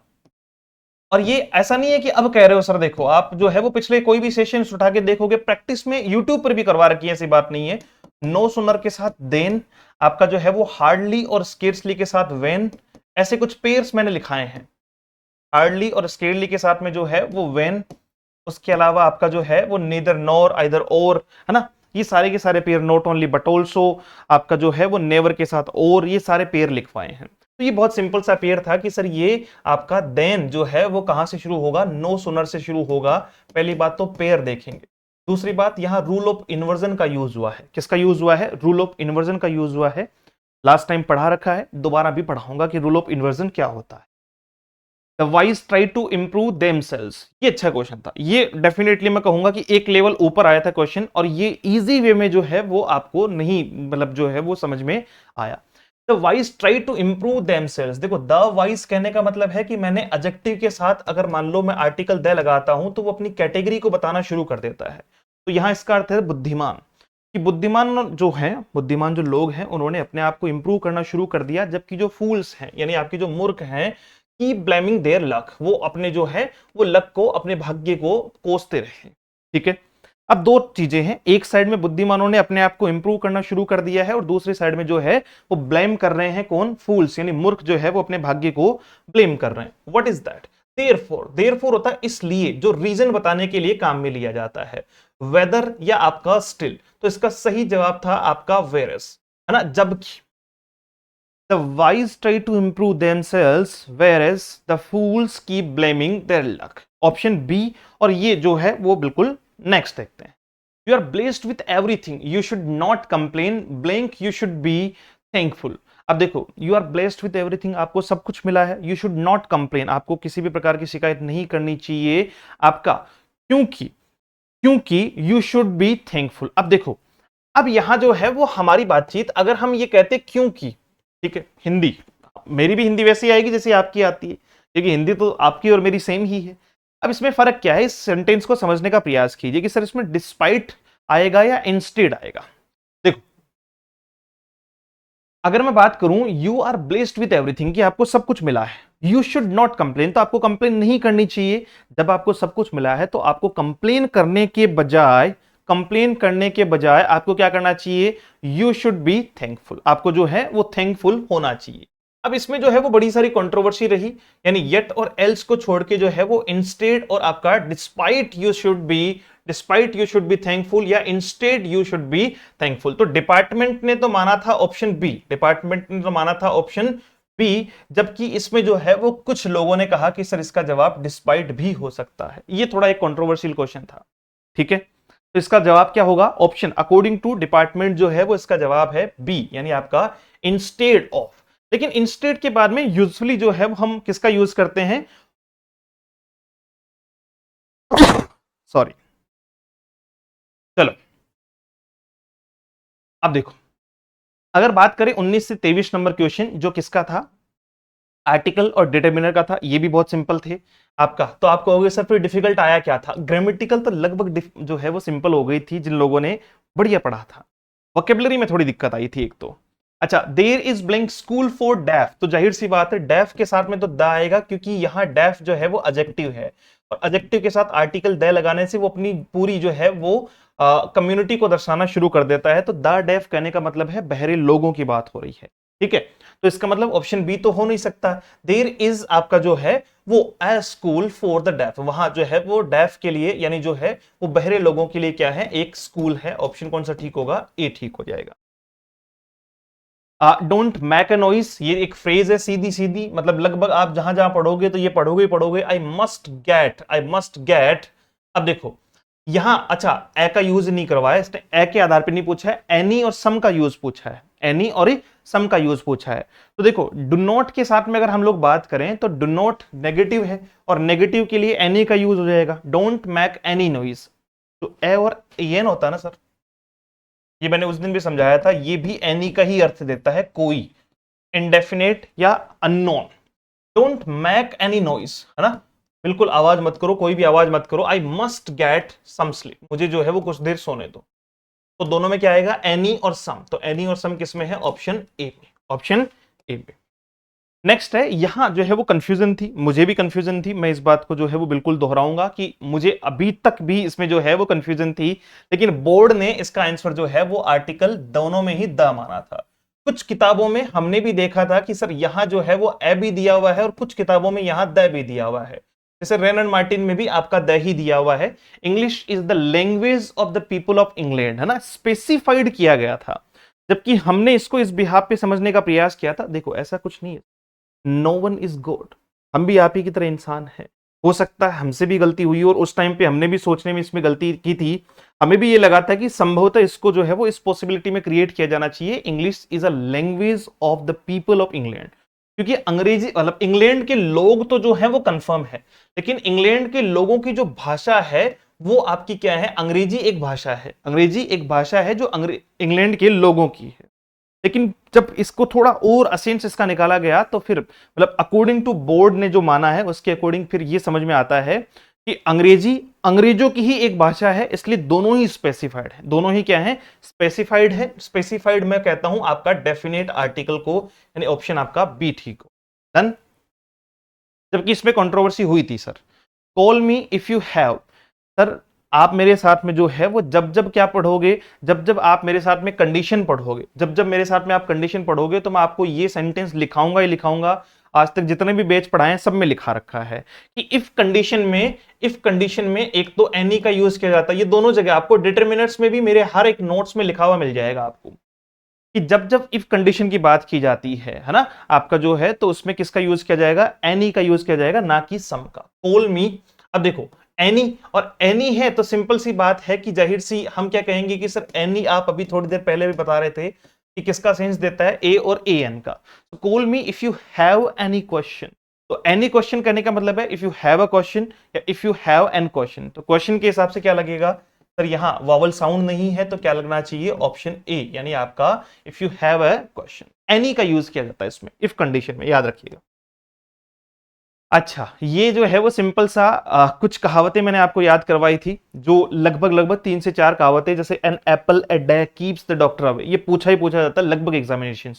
और ये ऐसा नहीं है कि अब कह रहे हो सर, देखो आप जो है वो पिछले कोई भी सेशन उठा के देखोगे, प्रैक्टिस में यूट्यूब पर भी करवा रखी है, ऐसी बात नहीं है। नो सुनर के साथ देन, आपका जो है वो हार्डली और स्केर्सली के साथ वेन, ऐसे कुछ पेयर्स मैंने लिखाए हैं। हार्डली और स्केर्सली के साथ में जो है वो वेन, उसके अलावा आपका जो है वो नेदर नॉर आइदर और, है ना, ये सारे के सारे pair, not only but also, आपका जो है वो नेवर के साथ और, ये सारे पेयर लिखवाए हैं। तो ये बहुत सिंपल सा पेयर था कि सर ये आपका देन जो है वो कहां से शुरू होगा, नो सुनर से शुरू होगा। पहली बात तो पेयर देखेंगे। दूसरी बात, यहां रूल ऑफ इन्वर्जन का यूज हुआ है। किसका यूज हुआ है? रूल ऑफ इन्वर्जन का यूज हुआ है। लास्ट टाइम पढ़ा रखा है, दोबारा भी पढ़ाऊंगा कि रूल ऑफ इन्वर्जन क्या होता है। The wise try to improve themselves, ये अच्छा क्वेश्चन था। ये डेफिनेटली मैं कहूंगा कि एक लेवल ऊपर आया था क्वेश्चन, और ये इजी वे में जो है वो आपको नहीं, मतलब जो है वो समझ में आया। The wise try to improve themselves, देखो द वाइज कहने का मतलब है कि मैंने एडजेक्टिव के साथ अगर मान लो मैं आर्टिकल द लगाता हूं तो वो अपनी कैटेगरी को बताना शुरू कर देता है। तो यहां इसका अर्थ है बुद्धिमान, कि बुद्धिमान जो लोग हैं उन्होंने अपने आप को इंप्रूव करना शुरू कर दिया, जबकि जो फूल्स हैं यानी आपके जो मूर्ख हैं, की ब्लेमिंग देयर लक, वो अपने जो है वो लक को, अपने भाग्य को कोसते रहे। ठीक है, अब दो चीजें हैं, एक साइड में बुद्धिमानों ने अपने आप को इंप्रूव करना शुरू कर दिया है, और दूसरी साइड में जो है वो ब्लेम कर रहे हैं, कौन? फूल्स, यानी मूर्ख जो है वो अपने भाग्य को ब्लेम कर रहे हैं। What is that? देयरफॉर होता है इसलिए, जो रीजन बताने के लिए काम में लिया जाता है। वेदर या आपका स्टिल, तो इसका सही जवाब था आपका वेरस, है ना। जबकि the wise try to improve themselves whereas the fools keep blaming their luck, option B. और ये जो है वो बिल्कुल नेक्स्ट देखते हैं। You are blessed with everything you should not complain blank you should be thankful. अब देखो, you are blessed with everything, आपको सब कुछ मिला है। यू शुड नॉट कंप्लेन, आपको किसी भी प्रकार की शिकायत नहीं करनी चाहिए आपका, क्योंकि क्योंकि यू शुड बी थैंकफुल। अब देखो, अब यहां जो है वो हमारी बातचीत, अगर हम ये कहते क्योंकि, ठीक है, हिंदी, मेरी भी हिंदी वैसी आएगी जैसे आपकी आती है, क्योंकि हिंदी तो आपकी और मेरी सेम ही है। अब इसमें फर्क क्या है, इस सेंटेंस को समझने का प्रयास कीजिए कि सर इसमें डिस्पाइट आएगा या इंस्टेड आएगा। देखो, अगर मैं बात करूं you are blessed with everything, कि आपको सब कुछ मिला है, यू शुड नॉट कंप्लेन, तो आपको कंप्लेन नहीं करनी चाहिए। जब आपको सब कुछ मिला है तो आपको कंप्लेन करने के बजाय आपको क्या करना चाहिए? यू शुड बी थैंकफुल, आपको जो है वो थैंकफुल होना चाहिए। अब इसमें जो है वो बड़ी सारी कंट्रोवर्सी रही, यानी येट और एल्स को छोड़ के जो है वो इंस्टेड और आपका despite you should be thankful या instead you should be thankful. तो डिपार्टमेंट ने तो माना था ऑप्शन बी, जबकि इसमें जो है वो कुछ लोगों ने कहा कि सर इसका जवाब डिस्पाइट भी हो सकता है। ये थोड़ा एक कंट्रोवर्शियल क्वेश्चन था। ठीक है, तो इसका जवाब क्या होगा? ऑप्शन, अकॉर्डिंग टू डिपार्टमेंट जो है वो इसका जवाब है बी, यानी आपका इंस्टेड ऑफ। लेकिन इंस्टेड के बाद में यूजुअली जो है हम किसका यूज करते हैं? सॉरी, चलो अब देखो, अगर बात करें 19 से 23 नंबर क्वेश्चन, जो किसका था? आर्टिकल और डिटरमिनर का था। ये भी बहुत सिंपल थे आपका। तो आप कहोगे सर फिर डिफिकल्ट आया क्या था? ग्रामेटिकल तो लगभग जो है वो सिंपल हो गई थी, जिन लोगों ने बढ़िया पढ़ा था। वोकेबलरी में थोड़ी दिक्कत आई थी एक तो। अच्छा, there is blank school for deaf, तो जाहिर सी बात है डेफ के साथ में तो द आएगा, क्योंकि यहां डेफ जो है वो एडजेक्टिव है, और एडजेक्टिव के साथ आर्टिकल द लगाने से वो अपनी पूरी जो है वो कम्युनिटी को दर्शाना शुरू कर देता है। तो द डेफ कहने का मतलब है बहरे लोगों की बात हो रही है। ठीक है, तो इसका मतलब ऑप्शन बी तो हो नहीं सकता। देयर इज आपका जो है वो ए स्कूल फॉर द डेफ, वहां जो है वो डेफ के लिए, यानी जो है वो बहरे लोगों के लिए क्या है? एक स्कूल है। ऑप्शन कौन सा ठीक होगा? ए ठीक हो जाएगा। डोंट मेक अ नॉइस, ये एक फ्रेज है, सीधी सीधी, मतलब लगभग आप जहां जहां पढ़ोगे तो ये पढ़ोगे। आई मस्ट गेट। अब देखो यहां, अच्छा ए का यूज नहीं करवाया इसने, ए के आधार पे नहीं पूछा है, एनी और सम का यूज पूछा है, एनी और सम का यूज पूछा है। तो देखो, डू नॉट के साथ में अगर हम लोग बात करें तो डू नॉट नेगेटिव है, और नेगेटिव के लिए एनी का यूज हो जाएगा। डोंट मेक एनी नॉइज, तो ए और एन होता है ना सर, ये मैंने उस दिन भी समझाया था, ये भी एनी का ही अर्थ देता है, कोई, इंडेफिनेट या unknown. Don't make any noise, है ना, बिल्कुल आवाज मत करो, कोई भी आवाज मत करो। I must get some sleep, मुझे जो है वो कुछ देर सोने दो। तो दोनों में क्या आएगा, एनी और सम। तो एनी और सम किस में है, ऑप्शन ए में, ऑप्शन ए में। नेक्स्ट है, यहां जो है वो कंफ्यूजन थी, मुझे भी कंफ्यूजन थी, मैं इस बात को जो है वो बिल्कुल दोहराऊंगा कि मुझे अभी तक भी इसमें जो है वो कंफ्यूजन थी, लेकिन बोर्ड ने इसका आंसर जो है वो आर्टिकल दोनों में ही द माना था। कुछ किताबों में हमने भी देखा था कि सर यहां जो है वो ए भी दिया हुआ है और कुछ किताबों में यहां द भी दिया हुआ है, जैसे रेन एंड मार्टिन में भी आपका द ही दिया हुआ है। English is the language of the people of England, है ना, स्पेसिफाइड किया गया था, जबकि हमने इसको इस बिहाफ पे समझने का प्रयास किया था। देखो ऐसा कुछ नहीं है, नो वन इज गॉड, हम भी आप ही की तरह इंसान है, हो सकता है हमसे भी गलती हुई और उस टाइम पे हमने भी सोचने में इसमें गलती की थी, हमें भी ये लगा था कि संभवतः इसको जो है वो इस पॉसिबिलिटी में क्रिएट किया जाना चाहिए, English is a language of the people of England, क्योंकि अंग्रेजी मतलब इंग्लैंड के लोग तो जो है वो कंफर्म है, लेकिन इंग्लैंड के लोगों की जो भाषा है वो आपकी क्या है, अंग्रेजी एक भाषा है, अंग्रेजी एक भाषा है जो इंग्लैंड के लोगों की है। लेकिन जब इसको थोड़ा और असेंस इसका निकाला गया तो फिर मतलब अकॉर्डिंग टू बोर्ड ने जो माना है उसके अकॉर्डिंग फिर ये समझ में आता है कि अंग्रेजी अंग्रेजों की ही एक भाषा है, इसलिए दोनों ही स्पेसिफाइड है, दोनों ही क्या है, स्पेसिफाइड है। स्पेसिफाइड मैं कहता हूं आपका डेफिनेट आर्टिकल को, यानी ऑप्शन आपका बी ठीक हो, डन। जबकि इसमें कंट्रोवर्सी हुई थी sir, call me if you have, sir आप मेरे साथ में जो है वो जब जब क्या पढ़ोगे, जब जब आप मेरे साथ में कंडीशन पढ़ोगे, जब जब मेरे साथ में आप कंडीशन पढ़ोगे तो मैं आपको ये सेंटेंस लिखाऊंगा ही लिखाऊंगा, आज तक जितने भी बैच पढ़ाए हैं सब में लिखा रखा है कि इफ कंडीशन में एक तो एनी का यूज किया जाता है, ये दोनों जगह आपको डिटरमिनर्स में भी मेरे हर एक नोट्स में लिखा हुआ मिल जाएगा आपको, कि जब जब इफ कंडीशन की बात की जाती है ना आपका जो है, तो उसमें किसका यूज किया जाएगा, एनी का यूज किया जाएगा, ना कि सम का। कॉल मी, अब देखो एनी और एनी है तो सिंपल सी बात है कि जाहिर सी हम क्या कहेंगे कि सर एनी, आप अभी थोड़ी देर पहले भी बता रहे थे कि किसका सेंस देता है, ए और ए एन का। तो call me if you have any question, तो एनी क्वेश्चन करने का मतलब है if you have a question या if you have an question, तो क्वेश्चन के हिसाब से क्या लगेगा सर, यहां वावल साउंड नहीं है तो क्या लगना चाहिए, ऑप्शन ए, यानी आपका if you have a question, any का यूज किया जाता है इसमें इफ कंडीशन में, याद रखिएगा। अच्छा, ये जो है वो सिंपल सा कुछ कहावतें मैंने आपको याद करवाई थी, जो लगभग लगभग 3 से 4 कहावतें, जैसे an apple a day keeps the doctor away, ये पूछा ही पूछा जाता है लगभग examination.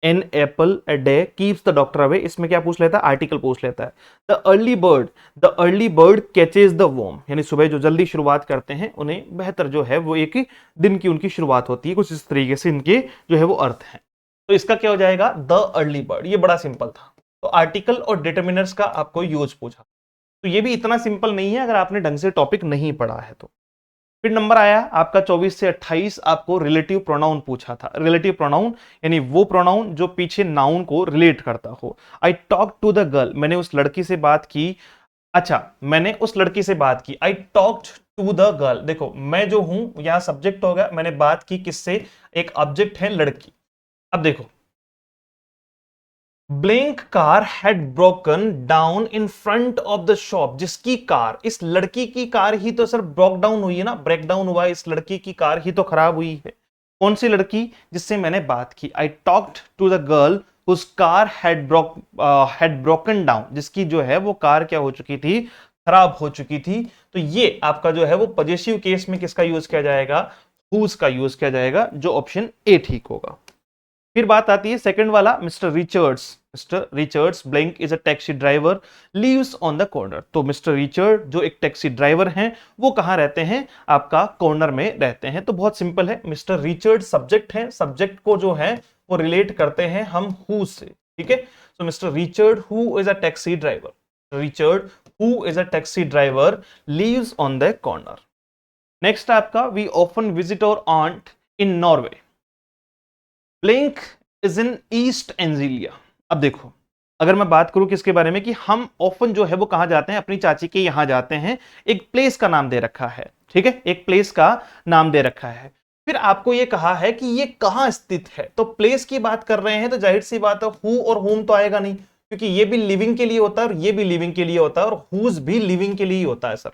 An apple a day keeps the doctor away, इसमें क्या पूछ लेता है, आर्टिकल पूछ लेता है। The early bird catches the worm, यानी सुबह जो जल्दी शुरुआत करते हैं उन्हें बेहतर जो है वो एक दिन की उनकी शुरुआत होती है, कुछ इस तरीके से इनके जो है वो अर्थ है। तो इसका क्या हो जाएगा, द अर्ली बर्ड, ये बड़ा सिंपल था। तो आर्टिकल और डिटर्मिनर्स का आपको यूज पूछा, तो ये भी इतना सिंपल नहीं है अगर आपने ढंग से टॉपिक नहीं पढ़ा है तो। फिर नंबर आया आपका 24 से 28, आपको रिलेटिव प्रोनाउन पूछा था। रिलेटिव प्रोनाउन यानी वो प्रोनाउन जो पीछे नाउन को रिलेट करता हो। I talk to the girl, मैंने उस लड़की से बात की। अच्छा, मैंने उस लड़की से बात की, I talked to the girl. देखो मैं जो हूं यहां सब्जेक्ट हो गया, मैंने बात की किससे, एक ऑब्जेक्ट है लड़की। अब देखो, blank car had broken down in front of the shop, जिसकी कार, इस लड़की की कार ही तो सर ब्रोक डाउन हुई है ना, ब्रेक डाउन हुआ है, इस लड़की की कार ही तो खराब हुई है। कौन सी लड़की, जिससे मैंने बात की। I talked to the girl whose car had broken down, जिसकी जो है वो कार क्या हो चुकी थी, खराब हो चुकी थी। तो ये आपका जो है वो पॉजिटिव केस में किसका यूज किया जाएगा, हुज का यूज किया जाएगा, जो ऑप्शन ए ठीक होगा। फिर बात आती है सेकंड वाला, mister Richards blank is a taxi driver lives on the corner. तो मिस्टर रिचर्ड जो एक टैक्सी ड्राइवर हैं वो कहां रहते हैं, आपका कॉर्नर में रहते हैं। तो बहुत सिंपल है, मिस्टर रिचर्ड सब्जेक्ट है, सब्जेक्ट को जो है वो रिलेट करते हैं हम हु से, ठीक है। So mister Richard who is a taxi driver, Richard who is a taxi driver lives on the corner. Next आपका, we often visit our aunt in Norway, blank is in East Anglia. अब देखो, अगर मैं बात करूं किसके बारे में कि हम ऑफन जो है वो कहां जाते हैं, अपनी चाची के यहां जाते हैं, एक प्लेस का नाम दे रखा है, ठीक है, एक प्लेस का नाम दे रखा है। फिर आपको ये कहा है कि ये कहां स्थित है, तो प्लेस की बात कर रहे हैं तो जाहिर सी बात है हु और होम तो आएगा नहीं, क्योंकि ये भी लिविंग के लिए होता है और ये भी लिविंग के लिए होता है, और हुज भी लिविंग के लिए होता है सर,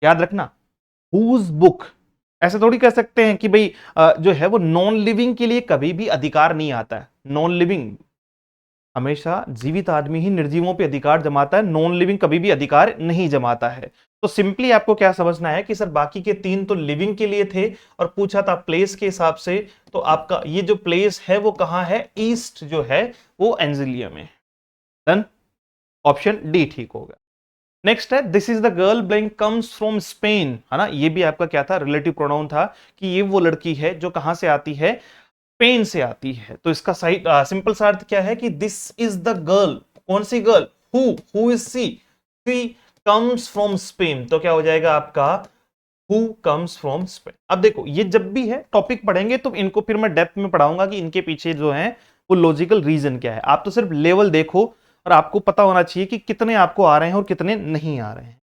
याद रखना। हुज बुक, ऐसे थोड़ी कह सकते हैं कि भाई जो है वो नॉन लिविंग के लिए कभी भी अधिकार नहीं आता है। नॉन लिविंग, हमेशा जीवित आदमी ही निर्जीवों पे अधिकार जमाता है, नॉन लिविंग कभी भी अधिकार नहीं जमाता है। तो सिंपली आपको क्या समझना है कि सर बाकी के 3 तो लिविंग के लिए थे और पूछा था प्लेस के हिसाब से, तो आपका ये जो प्लेस है वो कहां है, ईस्ट जो है वो एंजिलिया में। डन, ऑप्शन डी ठीक होगा। नेक्स्ट है this is the girl blank comes from Spain, है ना, ये भी आपका क्या था, रिलेटिव प्रोनाउन था कि ये वो लड़की है जो कहां से आती है, स्पेन से आती है। तो इसका सही सिंपल सा अर्थ क्या है कि दिस इज द गर्ल, कौन सी girl, who is she comes from Spain, तो क्या हो जाएगा आपका हु कम्स फ्रॉम स्पेन। अब देखो ये जब भी है टॉपिक पढ़ेंगे तो इनको फिर मैं डेप्थ में पढ़ाऊंगा कि इनके पीछे जो है वो लॉजिकल रीजन क्या है। आप तो सिर्फ लेवल देखो और आपको पता होना चाहिए कि कितने आपको आ रहे हैं और कितने नहीं आ रहे हैं।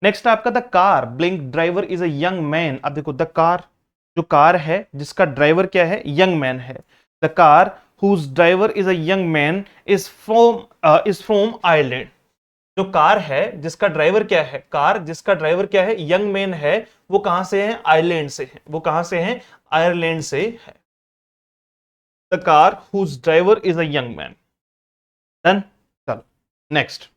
नेक्स्ट आपका the car blink driver is a young man. अब देखो द कार, जो कार है जिसका ड्राइवर क्या है, यंग मैन है। The car whose driver is a young man is from Ireland. जो कार है जिसका ड्राइवर क्या है, कार जिसका ड्राइवर क्या है, यंग मैन है, वो कहां से है, आयरलैंड से है। वो कहां से है, आयरलैंड से है। The car whose driver is a young man. Done, चलो नेक्स्ट।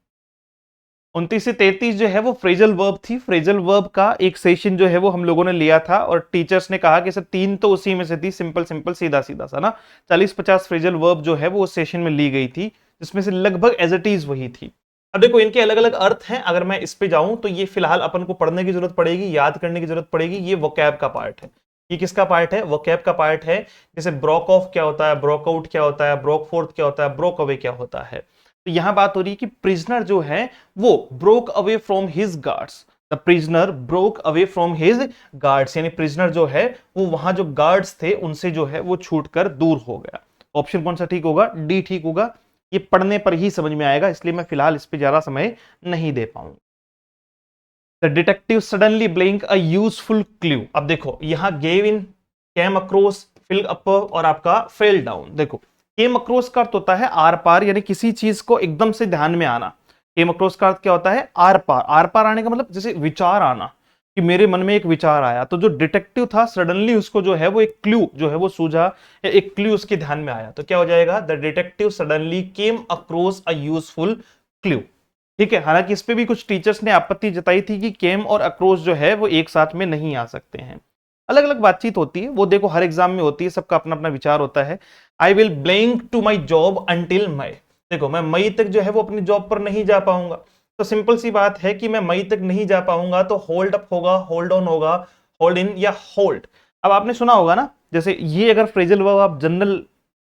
29 से 33 जो है वो फ्रेजल वर्ब थी। फ्रेजल वर्ब का एक सेशन जो है वो हम लोगों ने लिया था और टीचर्स ने कहा कि सर 3 तो उसी में से थी, सिंपल सिंपल सीधा सीधा सा ना। 40-50 फ्रेजल वर्ब जो है वो उस सेशन में ली गई थी, जिसमें से लगभग एज इट इज वही थी। अब देखो इनके अलग अलग अर्थ हैं, अगर मैं इस पे जाऊं तो ये फिलहाल अपन को पढ़ने की जरूरत पड़ेगी, याद करने की जरूरत पड़ेगी। ये वोकैब का पार्ट है। ये किसका पार्ट है, वोकैब का पार्ट है। जैसे ब्रोक ऑफ क्या होता है, ब्रोक आउट क्या होता है, ब्रोक फोर्थ क्या होता है, ब्रोक अवे क्या होता है। तो यहां बात हो रही है कि प्रिजनर जो है वो broke away from his guards. The prisoner broke away from his guards, यानी प्रिजनर जो है वो वहां जो गार्ड्स थे उनसे जो है वो छूटकर दूर हो गया। ऑप्शन कौन सा ठीक होगा, डी ठीक होगा। ये पढ़ने पर ही समझ में आएगा, इसलिए मैं फिलहाल इस पे ज्यादा समय नहीं दे पाऊंगा। The detective suddenly blank a useful clue. अब देखो यहां gave in, came across, fill up और आपका फेल डाउन। देखो केम अक्रॉस का अर्थ होता है आर पार, यानी किसी चीज को एकदम से ध्यान में आना। केम अक्रॉस का अर्थ क्या होता है, आर पार। आर पार आने का मतलब जैसे विचार आना, कि मेरे मन में एक विचार आया। तो जो डिटेक्टिव था सडनली उसको जो है वो एक क्लू जो है वो सूझा, या एक क्लू उसके ध्यान में आया। तो क्या हो जाएगा, the detective suddenly came across a useful clue. ठीक है, हालांकि इस पे भी कुछ टीचर्स ने आपत्ति जताई थी कि केम और अक्रॉस जो है वो एक साथ में नहीं आ सकते हैं। अलग अलग बातचीत होती है, वो देखो हर एग्जाम में होती है, सबका अपना अपना विचार होता है। I will blank to my job until May. देखो मैं मई तक जो है वो अपनी जॉब पर नहीं जा पाऊंगा। तो सिंपल सी बात है कि मैं मई तक नहीं जा पाऊंगा, तो होल्ड अप होगा, होल्ड ऑन होगा, होल्ड इन या होल्ड। अब आपने सुना होगा ना, जैसे ये अगर फ्रेजल वर्ब आप जनरल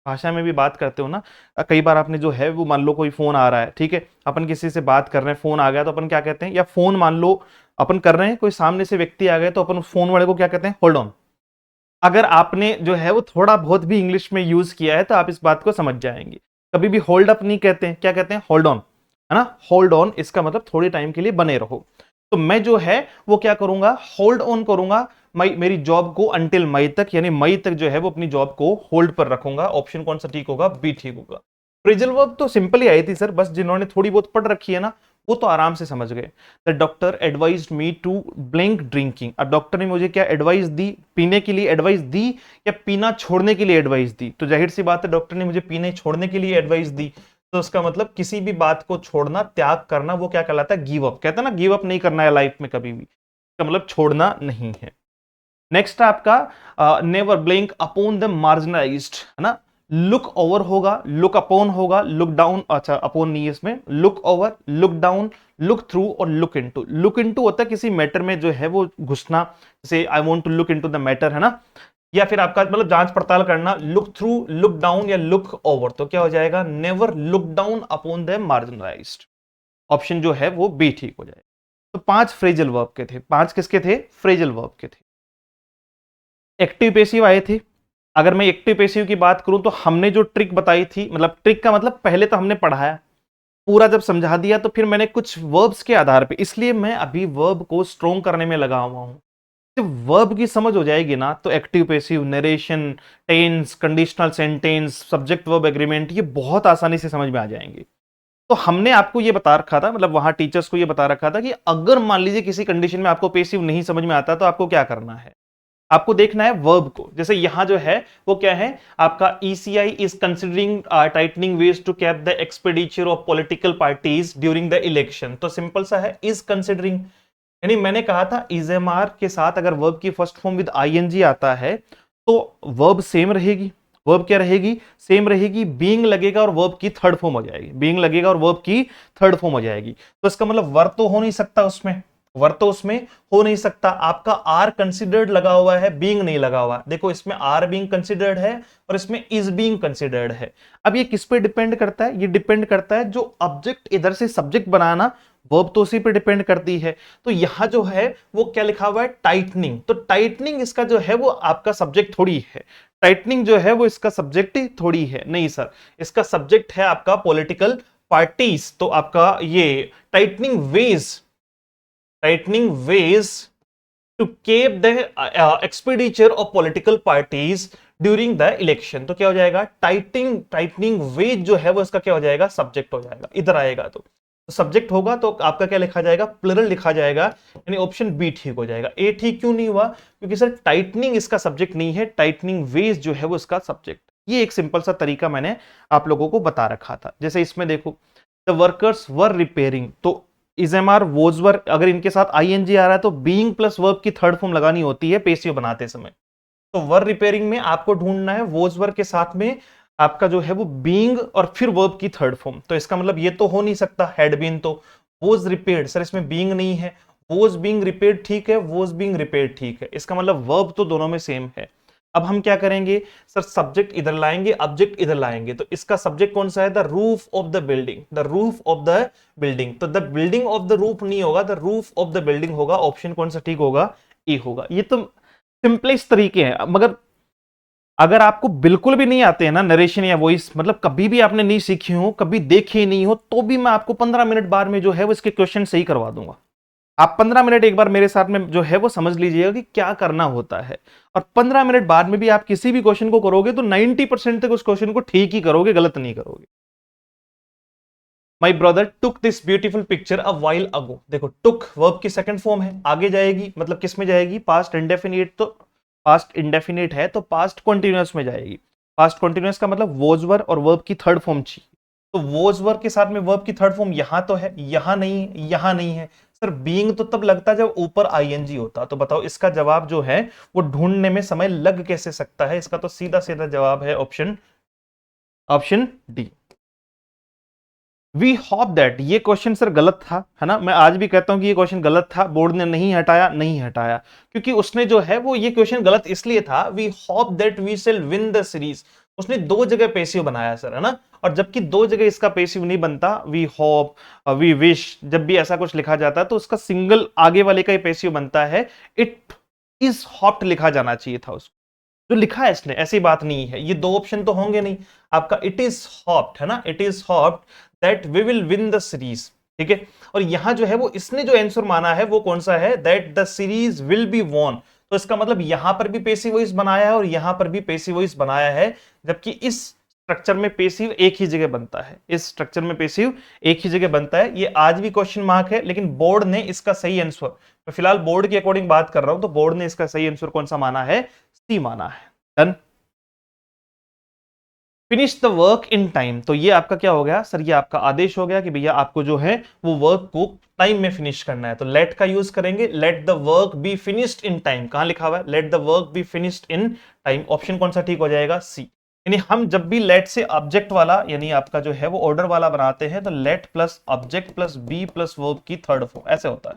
भाषा में भी बात करते हो ना, कई बार आपने जो है वो मान लो कोई फोन आ रहा है, ठीक है, अपन किसी से बात कर रहे हैं, फोन आ गया तो अपन क्या कहते हैं, या फोन मान लो अपन कर रहे हैं, कोई सामने से व्यक्ति आ गया तो अपन फोन वाले को क्या कहते हैं, होल्ड ऑन। अगर आपने जो है वो थोड़ा बहुत भी इंग्लिश में यूज किया है तो आप इस बात को समझ जाएंगे। कभी भी होल्ड अप नहीं कहते हैं, क्या कहते हैं, होल्ड ऑन, है ना। होल्ड ऑन इसका मतलब थोड़े टाइम के लिए बने रहो। तो मैं जो है वो क्या करूंगा, होल्ड ऑन करूंगा मेरी जॉब को अंटिल मई तक, यानी मई तक जो है वो अपनी जॉब को होल्ड पर रखूंगा। ऑप्शन कौन सा ठीक होगा, बी ठीक होगा। फ्रेजल वर्ब तो सिंपल ही आई थी सर, बस जिन्होंने थोड़ी बहुत पढ़ रखी है ना वो तो आराम से समझ गए। The doctor advised me to blank drinking. अब डॉक्टर ने मुझे क्या एडवाइस दी, पीने के लिए एडवाइस दी या पीना छोड़ने के लिए एडवाइस दी। तो जाहिर सी बात है डॉक्टर ने मुझे पीने छोड़ने के लिए एडवाइस दी, तो उसका मतलब किसी भी बात को छोड़ना, त्याग करना, वो क्या कहलाता है, गिव अप। कहते हैं ना गिव अप नहीं करना है लाइफ में कभी भी, इसका मतलब छोड़ना नहीं है। नेक्स्ट आपका never blink upon the marginalised, है ना। लुक ओवर होगा, लुक अपॉन होगा, लुक डाउन, अच्छा अपॉन नहीं है इसमें, look over, look down, look through और लुक इनटू। लुक इनटू होता है किसी मैटर में जो है वो घुसना, जैसे I want to look into the matter, है ना। या फिर आपका मतलब जांच पड़ताल करना, लुक थ्रू, लुक डाउन या लुक ओवर। तो क्या हो जाएगा, never look down upon the marginalized. Option जो है वो बी ठीक हो जाएगा। तो 5 फ्रेजल वर्ब के थे, 5 किसके थे, फ्रेजल वर्ब के थे। एक्टिव पेसिव आए थे। अगर मैं एक्टिव पेसिव की बात करूं तो हमने जो ट्रिक बताई थी, मतलब ट्रिक का मतलब पहले तो हमने पढ़ाया पूरा, जब समझा दिया तो फिर मैंने कुछ वर्ब्स के आधार पे, इसलिए मैं अभी वर्ब को स्ट्रॉन्ग करने में लगा हुआ हूं। जब वर्ब की समझ हो जाएगी ना तो active passive, narration, tense, conditional sentence, subject verb agreement, ये बहुत आसानी से समझ में आ जाएंगे। तो हमने आपको ये बता रखा था, मतलब वहां टीचर्स को ये बता रखा था कि अगर मान लीजिए किसी कंडीशन में आपको पेसिव नहीं समझ में आता तो आपको क्या करना है, आपको देखना है वर्ब को। जैसे यहां जो है वो क्या है आपका, ECI is considering tightening ways to cap the expenditure of political parties during the election. तो सिंपल सा है, इज कंसिडरिंग, यानी मैंने कहा था इज एम आर के साथ अगर वर्ब की फर्स्ट फॉर्म विद आईएनजी आता है तो वर्ब सेम रहेगी। वर्ब क्या रहेगी? सेम रहेगी। बीइंग लगेगा और वर्ब की थर्ड फॉर्म हो जाएगी। बीइंग लगेगा और वर्ब की थर्ड फॉर्म हो जाएगी। तो इसका मतलब वर्ब तो हो नहीं सकता उसमें, वर्ब तो उसमें हो नहीं सकता। आपका आर कंसिडर्ड लगा हुआ है, बीइंग नहीं लगा हुआ। देखो इसमें आर बीइंग कंसिडर्ड है और इसमें इज बीइंग कंसिडर्ड है। अब ये किस पे डिपेंड करता है? ये डिपेंड करता है जो ऑब्जेक्ट इधर से सब्जेक्ट बनाना, वर्ब तो उसी पे डिपेंड करती है। तो यहां जो है वो क्या लिखा हुआ है? टाइटनिंग। तो टाइटनिंग इसका जो है वो आपका सब्जेक्ट थोड़ी है। टाइटनिंग जो है वो इसका सब्जेक्ट थोड़ी है। नहीं सर, इसका सब्जेक्ट है आपका पॉलिटिकल पार्टीज। तो आपका ये tightening ways to keep the expenditure of political parties during the election. तो क्या हो जाएगा? टाइटनिंग वेज जो है वो इसका क्या हो जाएगा? सब्जेक्ट हो जाएगा। इधर आएगा तो सब्जेक्ट होगा तो आपका क्या लिखा जाएगा? प्लुरल लिखा जाएगा। यानी ऑप्शन बी ठीक हो जाएगा। ए ठीक क्यों नहीं हुआ? क्योंकि सर टाइटनिंग इसका सब्जेक्ट नहीं है, टाइटनिंग वेज जो है वो इसका सब्जेक्ट। ये एक सिंपल सा तरीका मैंने आप लोगों को बता रखा था। जैसे इसमें देखो द वर्कर्स वर रिपेयरिंग, तो इज एम आर वोज वर, अगर इनके साथ आईएनजी आ रहा है तो बीइंग प्लस वर्ब की थर्ड फॉर्म लगानी होती है पेसिव बनाते समय। तो वर रिपेयरिंग में आपको ढूंढना है वोज वर के साथ में आपका जो है वो बीइंग और फिर वर्ब की थर्ड फॉर्म। तो इसका मतलब ये तो हो नहीं सकता हैड बीन, तो वोज रिपेयर्ड। सर इसमें बीइंग नहीं है, वोज बीइंग रिपेयर्ड ठीक है, वोज बीइंग रिपेयर्ड ठीक है। इसका मतलब वर्ब तो दोनों में सेम है। अब हम क्या करेंगे सर? सब्जेक्ट इधर लाएंगे, ऑब्जेक्ट इधर लाएंगे। तो इसका सब्जेक्ट कौन सा है? The roof of the building. The roof of the building. तो the building of the roof नहीं होगा, the roof of the building होगा। ऑप्शन कौन सा ठीक होगा? ए होगा। ये तो सिंपलेस्ट तरीके हैं। मगर अगर आपको बिल्कुल भी नहीं आते हैं ना नरेशन या वॉइस, मतलब कभी भी आपने नहीं सीखी हो, कभी देखी नहीं हो, तो भी मैं आपको 15 मिनट बाद में जो है वो इसके क्वेश्चन सही करवा दूंगा। आप 15 मिनट एक बार मेरे साथ में जो है वो समझ लीजिएगा कि क्या करना होता है। और 15 मिनट बाद में भी आप किसी भी क्वेश्चन को करोगे तो 90% तक उस क्वेश्चन को ठीक ही करोगे, गलत नहीं करोगे। My brother took this beautiful picture a while ago. देखो टुक वर्ब की सेकंड फॉर्म है, आगे जाएगी, मतलब किस में जाएगी? Past indefinite. तो पास्ट इंडेफिनिट है तो पास्ट कॉन्टिन्यूअस में जाएगी। पास्ट कॉन्टिन्यूअस का मतलब वोज वर और वर्ब की थर्ड फॉर्म चाहिए। तो वोज वर के साथ में वर्ब की थर्ड फॉर्म यहां तो है, यहां नहीं, यहां नहीं है। सर बीइंग तो तब लगता जब ऊपर आईएनजी होता। तो बताओ इसका जवाब जो है वो ढूंढने में समय लग कैसे सकता है? इसका तो सीधा सीधा जवाब है option D. We hope that. ये क्वेश्चन सर गलत था, है ना? मैं आज भी कहता हूं कि ये क्वेश्चन गलत था। बोर्ड ने नहीं हटाया, नहीं हटाया क्योंकि उसने जो है वो ये क्वेश्चन गलत इसलिए था। We hope that we shall win the series. उसने दो जगह पेसिव बनाया सर, है ना? और जबकि दो जगह इसका पेसिव नहीं बनता, वी होप, वी विश, जब भी ऐसा कुछ लिखा जाता है तो उसका सिंगल आगे वाले का ही पेसिव बनता है। इट इज होप्ड लिखा जाना चाहिए था उसको, जो लिखा है इसने। ऐसी बात नहीं है, ये दो ऑप्शन तो होंगे नहीं। आपका इट इज होप्ड, है ना? It is hoped that we will win the series, ठीक है। और यहां जो है वो इसने जो आंसर माना है वो कौन सा है? That the series will be won. तो इसका मतलब यहां पर भी पेसिव वॉइस बनाया है और यहां पर भी पेसिव वॉइस बनाया है, जबकि इस स्ट्रक्चर में पेसिव एक ही जगह बनता है। इस स्ट्रक्चर में पेसिव एक ही जगह बनता है। ये आज भी क्वेश्चन मार्क है, लेकिन बोर्ड ने इसका सही आंसर, मैं फिलहाल बोर्ड के अकॉर्डिंग बात कर रहा हूं, तो बोर्ड ने इसका सही आंसर कौन सा माना है? सी माना है। Done. Finish the work in time. तो ये आपका क्या हो गया सर? ये आपका आदेश हो गया कि भैया आपको जो है वो वर्क को टाइम में फिनिश करना है। तो लेट का यूज करेंगे, let the work be finished in time. कहां लिखा हुआ है? Let the work be finished in time. Option कौन सा ठीक हो जाएगा? सी। यानी हम जब भी लेट से ऑब्जेक्ट वाला यानी आपका जो है वो ऑर्डर वाला बनाते हैं तो let plus object plus be plus verb की थर्ड फॉर्म ऐसे होता है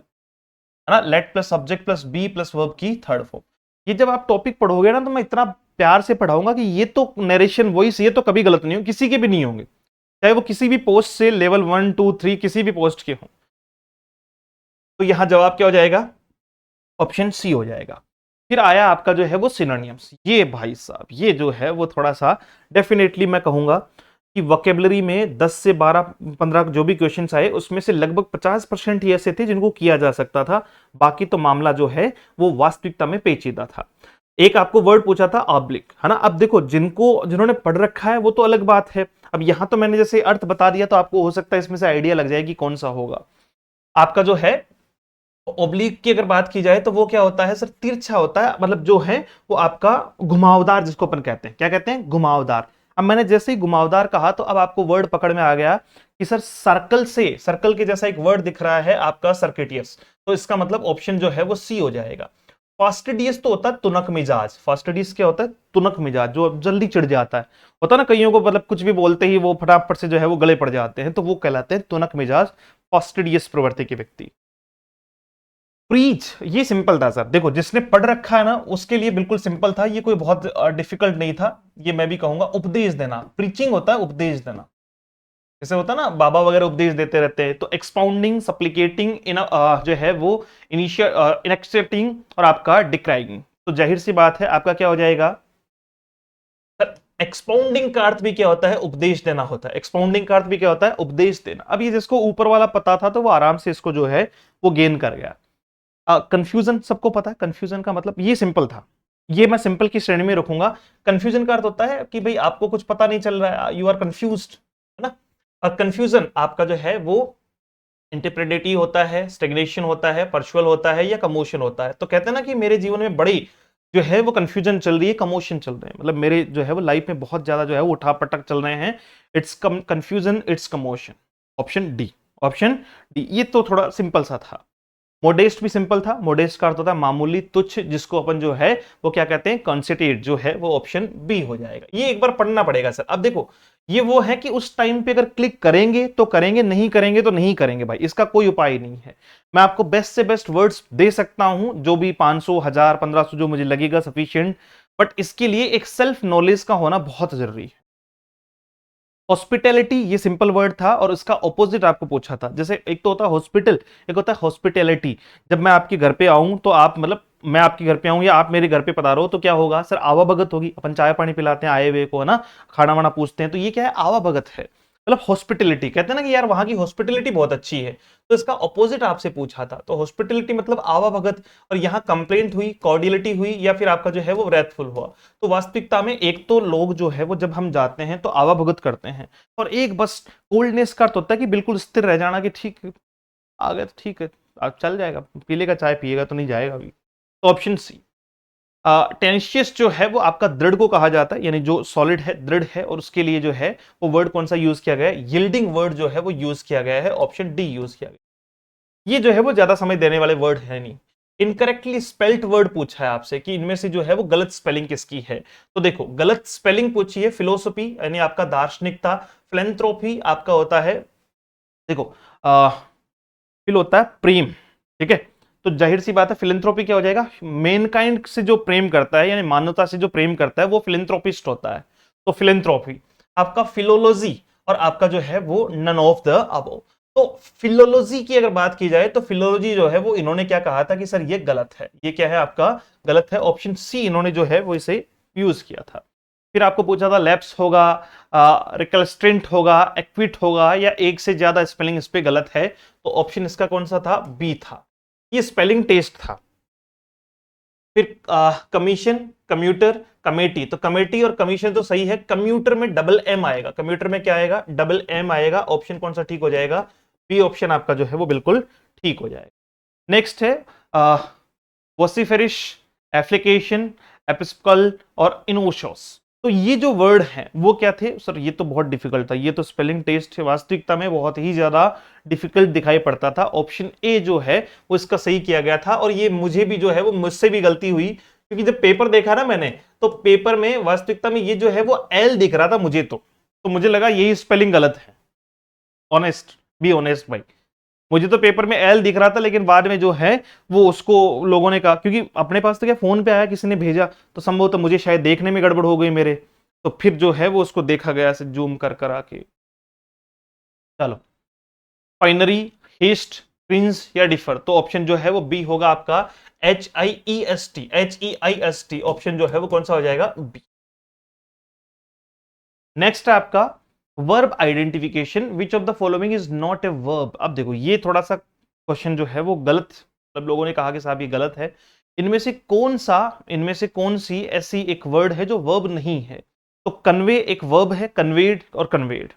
ना? Let plus object plus be plus verb की थर्ड फॉर्म। ये जब आप टॉपिक पढ़ोगे ना तो मैं इतना प्यार से पढ़ाऊंगा कि ये तो नरेशन वॉइस ये तो कभी गलत नहीं हो, किसी के भी नहीं होंगे, चाहे वो किसी भी पोस्ट से लेवल 1 2 3 किसी भी पोस्ट के हो। तो यहां जवाब क्या हो जाएगा? ऑप्शन सी हो जाएगा। फिर आया आपका जो है वो सिनोनिम्स। ये भाई साहब ये जो है वो थोड़ा सा डेफिनेटली मैं कहूंगा कि वोकेबलरी में 10 से 12-15 जो भी क्वेश्चंस आए उसमें से लगभग 50% ही ऐसे थे जिनको किया जा सकता था। बाकी तो मामला जो है वो वास्तविकता में पेचीदा था। एक आपको वर्ड पूछा था ऑब्लिक, है ना? अब देखो जिन्होंने पढ़ रखा है वो तो अलग बात है। अब यहां तो मैंने जैसे अर्थ बता दिया तो आपको हो सकता है इसमें से आइडिया लग जाए कि कौन सा होगा। आपका जो है ओब्लिक की अगर बात की जाए तो वो क्या होता है सर? तिरछा होता है, मतलब जो है वो आपका घुमावदार, जिसको अपन कहते हैं, क्या कहते हैं? घुमावदार। अब मैंने जैसे ही घुमावदार कहा तो अब आपको वर्ड पकड़ में आ गया कि सर सर्कल के जैसा एक वर्ड दिख रहा है आपका सर्किटियस, तो इसका मतलब ऑप्शन जो है वो सी हो जाएगा। फास्टिडियस तो होता है तुनक मिजाज। फास्टिडियस क्या होता है? तुनक मिजाज, जो जल्दी चिढ़ जाता है। होता है ना कईयों को, मतलब कुछ भी बोलते ही वो फटाफट से जो है वो गले पड़ जाते हैं, तो वो कहलाते हैं तुनक मिजाज, फास्टिडियस प्रवृत्ति के व्यक्ति। प्रीच, ये सिंपल था सर, देखो जिसने पढ़ रखा है ना उसके लिए बिल्कुल सिंपल था, ये कोई बहुत डिफिकल्ट नहीं था। ये मैं भी कहूंगा उपदेश देना, प्रीचिंग होता है उपदेश देना। जैसे होता है ना बाबा वगैरह उपदेश देते रहते हैं, तो एक्सपाउंडिंग, सप्लिकेटिंग इन जो है वो इनिशियल इनएक्सेप्टिंग और आपका डिक्राइंग। तो जाहिर सी बात है आपका क्या हो जाएगा सर, एक्सपाउंडिंग का अर्थ भी क्या होता है? उपदेश देना होता है। एक्सपाउंडिंग का अर्थ भी क्या होता है? उपदेश देना। अब ये जिसको ऊपर वाला पता था तो वो आराम से इसको जो है वो गेन कर गया। कंफ्यूजन सबको पता है, कंफ्यूजन का मतलब ये सिंपल था, ये मैं सिंपल की श्रेणी में रखूंगा। कंफ्यूजन का अर्थ होता है कि भाई आपको कुछ पता नहीं चल रहा है, यू आर कंफ्यूज्ड, है ना। और कंफ्यूजन आपका जो है वो इंटरप्रेटेटिव होता है, स्टेग्नेशन होता है, पर्शुअल होता है या कमोशन होता है। तो कहते हैं ना कि मेरे जीवन में बड़ी जो है वो कंफ्यूजन चल रही है, कमोशन चल रहे हैं, मतलब मेरे जो है वो लाइफ में बहुत ज्यादा जो है वो उठा पटक चल रहे हैं। It's confusion, it's commotion. Option D, option D. ये तो थोड़ा सिंपल सा था। मोडेस्ट भी सिंपल था। मोडेस्ट का अर्थ होता है मामूली, तुच्छ, जिसको अपन जो है वो क्या कहते हैं? कॉन्सेंट्रेट, जो है वो ऑप्शन बी हो जाएगा। ये एक बार पढ़ना पड़ेगा सर। अब देखो ये वो है कि उस टाइम पे अगर क्लिक करेंगे तो करेंगे, नहीं करेंगे तो नहीं करेंगे भाई, इसका कोई उपाय नहीं है। मैं आपको बेस्ट से बेस्ट वर्ड्स दे सकता हूं, जो भी 500, 1000, 1500 जो मुझे लगेगा सफिशिएंट, बट इसके लिए एक सेल्फ नॉलेज का होना बहुत जरूरी है। हॉस्पिटैलिटी, ये सिंपल वर्ड था और इसका ऑपोजिट आपको पूछा था। जैसे एक तो होता है हॉस्पिटल, एक होता है हॉस्पिटैलिटी। जब मैं आपके घर पे आऊं तो आप, मतलब मैं आपके घर पे आऊं या आप मेरे घर पे पधारो तो क्या होगा सर? आवाभगत होगी। अपन चाय पानी पिलाते हैं आए हुए को, है ना, खाना वाना पूछते हैं, तो ये क्या है? आवाभगत है। मतलब हॉस्पिटलिटी, कहते हैं ना कि यार वहां की हॉस्पिटलिटी बहुत अच्छी है, तो इसका ऑपोजिट आपसे पूछा था। तो हॉस्पिटलिटी मतलब आवाभगत, और यहाँ कंप्लेंट हुई, कॉर्डियलिटी हुई, या फिर आपका जो है वो रेथफुल हुआ। तो वास्तविकता में एक तो लोग जो है वो जब हम जाते हैं तो आवाभगत करते हैं, और एक बस कोल्डनेस का अर्थ होता है कि बिल्कुल स्थिर रह जाना, कि ठीक आ गया तो ठीक है, आप चल जाएगा, पी लेगा चाय, पिएगा तो नहीं जाएगा अभी। तो ऑप्शन सी। टेंशियस जो है वो आपका दृढ़ को कहा जाता है, यानी जो सॉलिड है, दृढ़ है, और उसके लिए जो है वो वर्ड कौन सा यूज किया गया है? यील्डिंग वर्ड जो है वो यूज किया गया है, ऑप्शन डी यूज किया गया। ये जो है वो ज्यादा समय देने वाले वर्ड है नहीं। इनकरेक्टली स्पेल्ड वर्ड पूछा है आपसे कि इनमें से जो है वो गलत स्पेलिंग किसकी है। तो देखो गलत स्पेलिंग पूछी है, फिलोसफी यानी आपका दार्शनिकता, फिलेंथ्रोपी आपका होता है, देखो फिल होता है प्रेम, ठीक है। तो जाहिर सी बात है फिलेंथ्रोपी क्या हो जाएगा? मेनकाइंड से जो प्रेम करता है, यानी मानवता से जो प्रेम करता है, वो फिलेंथ्रोपिस्ट होता है। तो फिलेंथ्रोपी। आपका फिलोलॉजी और आपका जो है वो नन ऑफ द अबव। तो फिलोलॉजी की अगर बात की जाए तो फिलोलॉजी जो है वो इन्होंने क्या कहा था कि सर ये गलत है, ये क्या है आपका? गलत है। ऑप्शन सी इन्होंने जो है वो इसे यूज किया था। फिर आपको पूछा था लैप्स होगा, रिकलस्ट्रेंट होगा, एक्विट होगा, या एक से ज्यादा स्पेलिंग इस पे गलत है। तो ऑप्शन इसका कौन सा था? बी था। ये स्पेलिंग टेस्ट था। फिर कमीशन, कम्यूटर, कमेटी। तो कमेटी और कमीशन तो सही है, कम्यूटर में डबल एम आएगा, कम्यूटर में क्या आएगा? डबल एम आएगा। ऑप्शन कौन सा ठीक हो जाएगा? बी ऑप्शन आपका जो है वो बिल्कुल ठीक हो जाएगा। नेक्स्ट है वोसिफेरिश, एप्लीकेशन, एपिस्कल और इनोशोस। तो ये जो वर्ड हैं वो क्या थे सर? ये तो बहुत डिफिकल्ट था, ये तो स्पेलिंग टेस्ट है, वास्तविकता में बहुत ही ज्यादा डिफिकल्ट दिखाई पड़ता था। ऑप्शन ए जो है वो इसका सही किया गया था, और ये मुझे भी जो है वो मुझसे भी गलती हुई, क्योंकि जब पेपर देखा ना मैंने, तो पेपर में वास्तविकता में ये जो है वो एल दिख रहा था मुझे, तो मुझे लगा यही स्पेलिंग गलत है। ऑनेस्ट, बी ऑनेस्ट भाई, मुझे तो पेपर में एल दिख रहा था, लेकिन बाद में जो है वो उसको लोगों ने कहा, क्योंकि अपने पास तो क्या फोन पे आया, किसी ने भेजा, तो संभव तो मुझे शायद देखने में गड़बड़ हो गई मेरे, तो फिर जो है वो उसको देखा गया से जूम कर कर आके। चलो, फाइनरी, हेस्ट, प्रिंस या डिफर। तो ऑप्शन जो है वो बी होगा आपका, HIEST, HEIST। ऑप्शन जो है वो कौन सा हो जाएगा? बी। नेक्स्ट है आपका verb identification, which of the following is not a verb. अब देखो ये थोड़ा सा क्वेश्चन जो है वो गलत, सब लोगों ने कहा कि साहब ये गलत है। इनमें से कौन सी ऐसी एक वर्ड है जो वर्ब नहीं है? तो कन्वे एक वर्ब है, कन्वेड और कन्वेड।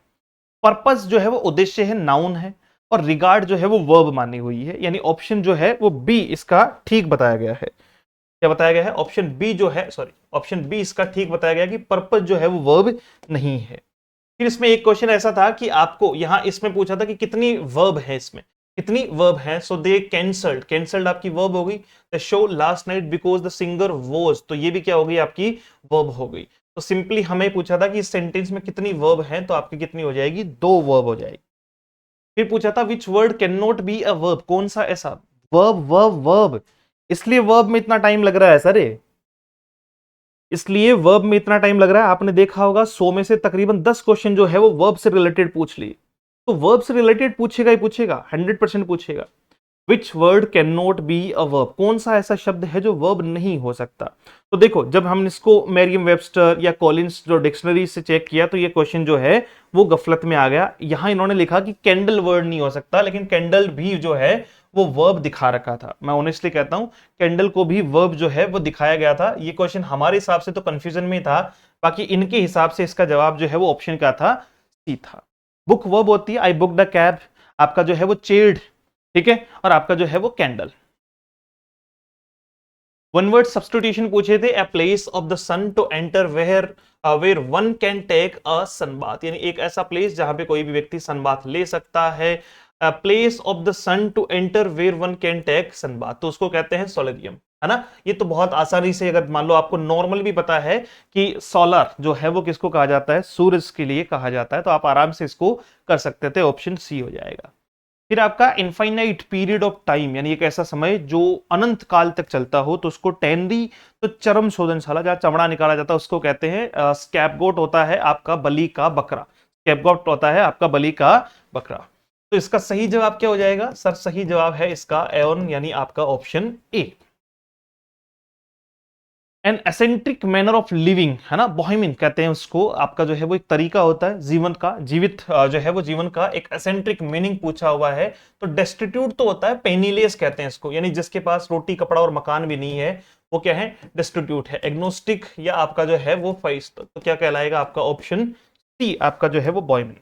पर्पस जो है वो उद्देश्य है, नाउन है, और रिगार्ड जो है वो वर्ब मानी हुई है, यानी ऑप्शन जो है वो बी इसका ठीक बताया गया है। क्या बताया गया है? ऑप्शन बी जो है, सॉरी, ऑप्शन बी इसका ठीक बताया गया कि पर्पस जो है वो वर्ब नहीं है। फिर इसमें एक क्वेश्चन ऐसा था कि आपको यहां इसमें पूछा था कि कितनी वर्ब है, इसमें कितनी वर्ब है। सो दे कैंसल्ड, कैंसल्ड आपकी वर्ब हो गई। The show last night because the singer was, तो ये भी क्या हो गई आपकी वर्ब हो गई। तो सिंपली हमें पूछा था कि इस सेंटेंस में कितनी वर्ब है, तो आपकी कितनी हो जाएगी, 2 वर्ब हो जाएगी। फिर पूछा था which word can not be a verb, कौन सा ऐसा वर्ब वर्ब वर्ब, इसलिए वर्ब में इतना टाइम लग रहा है सर, इसलिए वर्ब में इतना टाइम लग रहा है। आपने देखा होगा 100 में से तकरीबन 10 क्वेश्चन जो है वो वर्ब से रिलेटेड पूछ लिए, तो वर्ब से रिलेटेड पूछेगा ही पूछेगा, 100% पूछेगा। Which word can not be a verb, कौन सा ऐसा शब्द है जो वर्ब नहीं हो सकता। तो देखो जब हमने इसको मैरियम वेबस्टर या कॉलिंस जो डिक्शनरी से चेक किया, तो ये क्वेश्चन जो है वो गफलत में आ गया। यहां इन्होंने लिखा कि कैंडल वर्ड नहीं हो सकता, लेकिन कैंडल भी जो है वो वर्ब दिखा रखा था। मैं ऑनेस्टली कहता हूं कैंडल को भी वर्ब जो है वो दिखाया गया था। ये क्वेश्चन हमारे हिसाब से तो कंफ्यूजन में था, बाकी इनके हिसाब से इसका जवाब जो है वो ऑप्शन क्या था, सी था। बुक वर्ब होती है, आई बुक द कैब, आपका जो है वो चेयर्ड, ठीक है, और आपका जो है वो कैंडल। वन वर्ड सब्स्टिट्यूशन पूछे थे, a place of the sun to enter where one can take a sunbath, यानी एक ऐसा प्लेस जहां पे कोई भी व्यक्ति सनबाथ ले सकता है। Place of the sun to enter where one can take sunbath, तो उसको कहते हैं सोलेरियम, है ना। ये तो बहुत आसानी से, अगर मान लो आपको नॉर्मल भी पता है कि सोलर जो है वो किसको कहा जाता है, सूरज के लिए कहा जाता है, तो आप आराम से इसको कर सकते थे, ऑप्शन सी हो जाएगा। फिर आपका इनफाइनाइट पीरियड ऑफ टाइम, यानी एक ऐसा समय जो अनंत काल तक चलता हो, तो उसको टेनरी, तो चर्म शोधनशाला जहां चमड़ा निकाला जाता है उसको कहते हैं स्कैपगोट, होता है आपका बलि का बकरा, स्कैपगोट होता है आपका बलि का बकरा। तो इसका सही जवाब क्या हो जाएगा सर, सही जवाब है इसका एन, यानी आपका option A. An eccentric manner of living, है ना, बोहेमियन कहते हैं उसको, आपका जो है वो एक तरीका होता है जीवन का, जीवित जो है वो जीवन का एक एसेंट्रिक मीनिंग पूछा हुआ है। तो डेस्टिट्यूट तो होता है, पेनीलेस कहते हैं इसको, यानी जिसके पास रोटी कपड़ा और मकान भी नहीं है, वो क्या है, डेस्टिट्यूट है। एग्नोस्टिक या आपका जो है वो फाइस्ट, तो क्या कहलाएगा आपका ऑप्शन सी, आपका जो है वो बॉयमिन।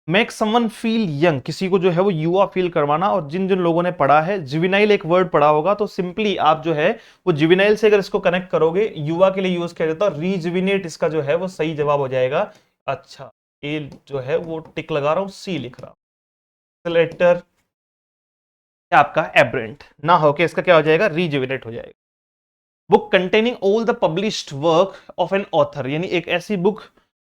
मेक समवन फील यंग, किसी को जो है वो युवा फील करवाना। और जिन जिन लोगों ने पढ़ा है जुविनाइल, एक वर्ड पढ़ा होगा, तो सिंपली आप जो है वो जुविनाइल से अगर इसको कनेक्ट करोगे, युवा के लिए यूज किया जाता है, रीजुविनेट इसका जो है वो सही जवाब हो जाएगा। अच्छा, ए जो है वो टिक लगा रहा हूं, सी लिख रहा हूं, लेटर आपका एब्रेंट ना होके इसका क्या हो जाएगा, रीजुविनेट हो जाएगा। Book containing all the published work of an author, यानी एक ऐसी बुक,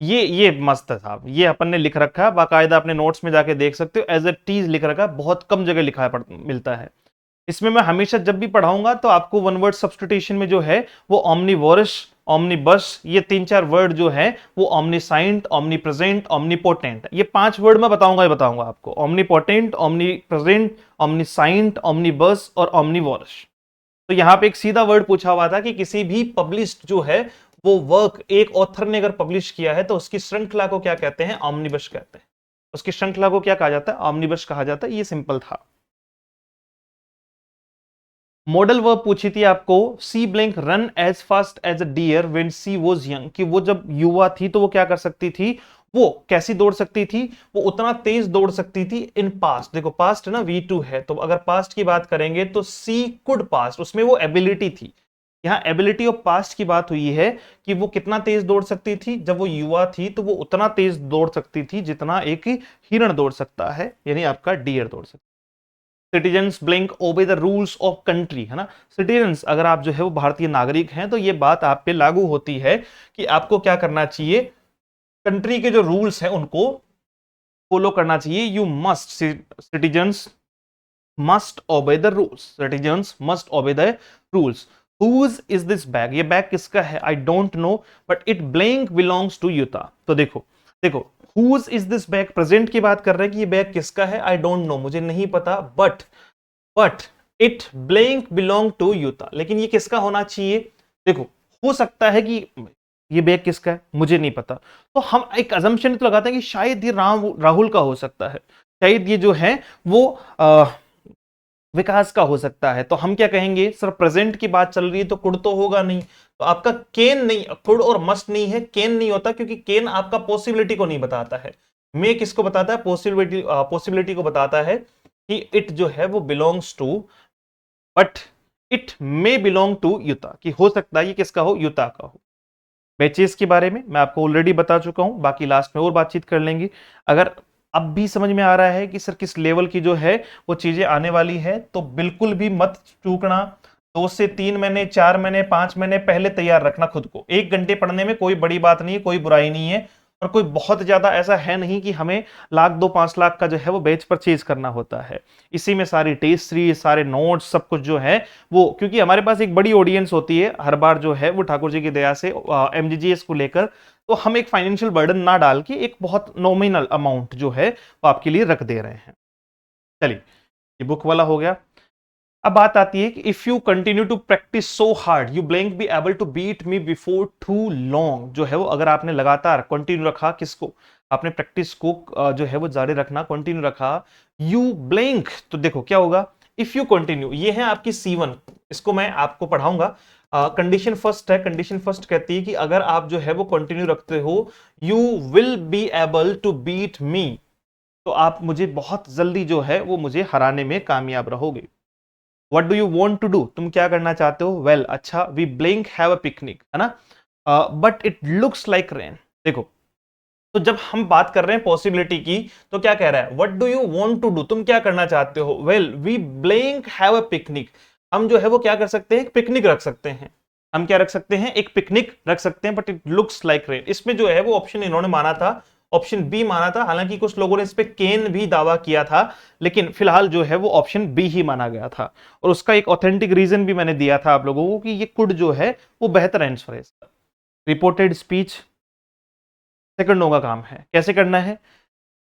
ये मस्त है साहब, ये अपन ने लिख रखा है बाकायदा, अपने नोट्स में जाके देख सकते हो, एज ए टीज लिख रखा है, बहुत कम जगह लिखा है मिलता है। इसमें मैं हमेशा जब भी पढ़ाऊंगा तो आपको वन वर्ड सब्स्टिट्यूशन में जो है वो ओमनीवोरस, ओमनीबस, ये 3-4 वर्ड जो है वो ओमनीसाइंट, ओमनीप्रेजेंट, ओमनीपोटेंट, ये 5 वर्ड मैं बताऊंगा ही बताऊंगा आपको, ओमनीपोटेंट, ओमनीप्रेजेंट, ओमनीसाइंट, ओमनीबस और ओमनीवोरस। तो यहां पे एक सीधा वर्ड पूछा हुआ था कि किसी भी पब्लिश्ड जो है वो वर्क एक ऑथर ने अगर पब्लिश किया है, तो उसकी श्रृंखला को क्या कहते हैं, ऑमनिबस कहते हैं। उसकी श्रृंखला को क्या कहा जाता है, ऑमनिबस कहा जाता है। ये सिंपल था। मॉडल वर्ब पूछी थी आपको, she blank run as fast as a deer when she was young, कि वो जब युवा थी तो वो क्या कर सकती थी, वो कैसी दौड़ सकती थी, वो उतना तेज दौड़ सकती थी इन पास्ट। देखो पास्ट है ना, V2 है, तो अगर पास्ट की बात करेंगे तो सी कुड पास्ट, उसमें वो एबिलिटी थी। यहाँ एबिलिटी ऑफ पास्ट की बात हुई है कि वो कितना तेज दौड़ सकती थी, जब वो युवा थी तो वो उतना तेज दौड़ सकती थी जितना एक हिरण दौड़ सकता है, यानी आपका डियर दौड़ सकता है। सिटीजन्स ब्लैंक ओबे द रूल्स ऑफ कंट्री, है ना, सिटीजन्स अगर आप जो है वो भारतीय नागरिक हैं, तो ये बात आप पे लागू होती है कि आपको क्या करना चाहिए, कंट्री के जो रूल्स हैं उनको फॉलो करना चाहिए। You must, citizens must obey the rules, citizens must obey the rules. Whose is this bag, ये बैग किसका है, I don't know but it blank belongs to Yuta. तो देखो देखो, whose is this bag, present की बात कर रहे हैं कि ये बैग किसका है, आई डोंट नो, मुझे नहीं पता, but it blank belong to Yuta, लेकिन ये किसका होना चाहिए। देखो हो सकता है कि ये बैग किसका है मुझे नहीं पता, तो हम एक अजम्पशन तो लगाते हैं कि शायद ये राहुल का हो सकता है, शायद ये जो है वो विकास का हो सकता है। तो हम क्या कहेंगे सर, प्रेजेंट की बात चल रही है तो कुड तो होगा नहीं, तो आपका केन नहीं, कुड और मस्ट नहीं है, केन नहीं होता, क्योंकि केन आपका पॉसिबिलिटी को नहीं बताता है। मे किसको बताता है, पॉसिबिलिटी को बताता है कि इट जो है वो belongs to, but it may belong to Yuta, कि हो सकता है ये किसका हो, यूता का हो। बैचेस के बारे में मैं आपको ऑलरेडी बता चुका हूं, बाकी लास्ट में और बातचीत कर लेंगे। अगर अब भी समझ में आ रहा है कि सर किस लेवल की जो है वो चीजें आने वाली है, तो बिल्कुल भी मत चूकना। 2 से 3 महीने, 4 महीने, 5 महीने पहले तैयार रखना खुद को। 1 घंटे पढ़ने में कोई बड़ी बात नहीं है, कोई बुराई नहीं है, और कोई बहुत ज्यादा ऐसा है नहीं कि हमें लाख 2-5 लाख का जो है वो बैच परचेज करना होता है। इसी में सारी टेस्ट सीरीज, सारे नोट्स, सब कुछ जो है वो, क्योंकि हमारे पास एक बड़ी ऑडियंस होती है हर बार जो है वो ठाकुर जी की दया से एमजीजीएस को लेकर, तो हम एक फाइनेंशियल बर्डन ना डाल के एक बहुत नॉमिनल अमाउंट जो है वो आपके लिए रख दे रहे हैं। चलिए, ये बुक वाला हो गया। अब बात आती है कि if you continue to practice so hard you blank be able to beat me before too long, जो है वो अगर आपने लगातार कंटिन्यू रखा, किसको, आपने प्रैक्टिस को जो है वो जारी रखना, कंटिन्यू रखा, यू ब्लैंक, तो देखो क्या होगा, इफ यू कंटिन्यू, ये है आपकी C1, इसको मैं आपको पढ़ाऊंगा। कंडीशन फर्स्ट है, कंडीशन फर्स्ट कहती है कि अगर आप जो है वो कंटिन्यू रखते हो, you will be able to beat me, तो आप मुझे बहुत जल्दी जो है वो मुझे हराने में कामयाब रहोगे। What do you want to do, तुम क्या करना चाहते हो, वेल अच्छा, we blank have a picnic, है ना, but it looks like rain. देखो, तो जब हम बात कर रहे हैं पॉसिबिलिटी की, तो क्या कह रहा है, what do you want to do, तुम क्या करना चाहते हो, well we blank have a picnic, हम जो है वो क्या कर सकते हैं, एक पिकनिक रख सकते हैं। हम क्या रख सकते हैं, एक पिकनिक रख सकते हैं, but it looks like rain. इसमें जो है वो ऑप्शन इन्होंने माना था, ऑप्शन बी माना था, हालांकि कुछ लोगों ने इस पे केन भी दावा किया था, लेकिन फिलहाल जो है वो ऑप्शन बी ही माना गया था। और उसका एक ऑथेंटिक रीजन भी मैंने दिया था आप लोगों को कि ये कुड जो है वो बेहतर आंसर है इसका। रिपोर्टेड स्पीच सेकंडों का काम है। कैसे करना है,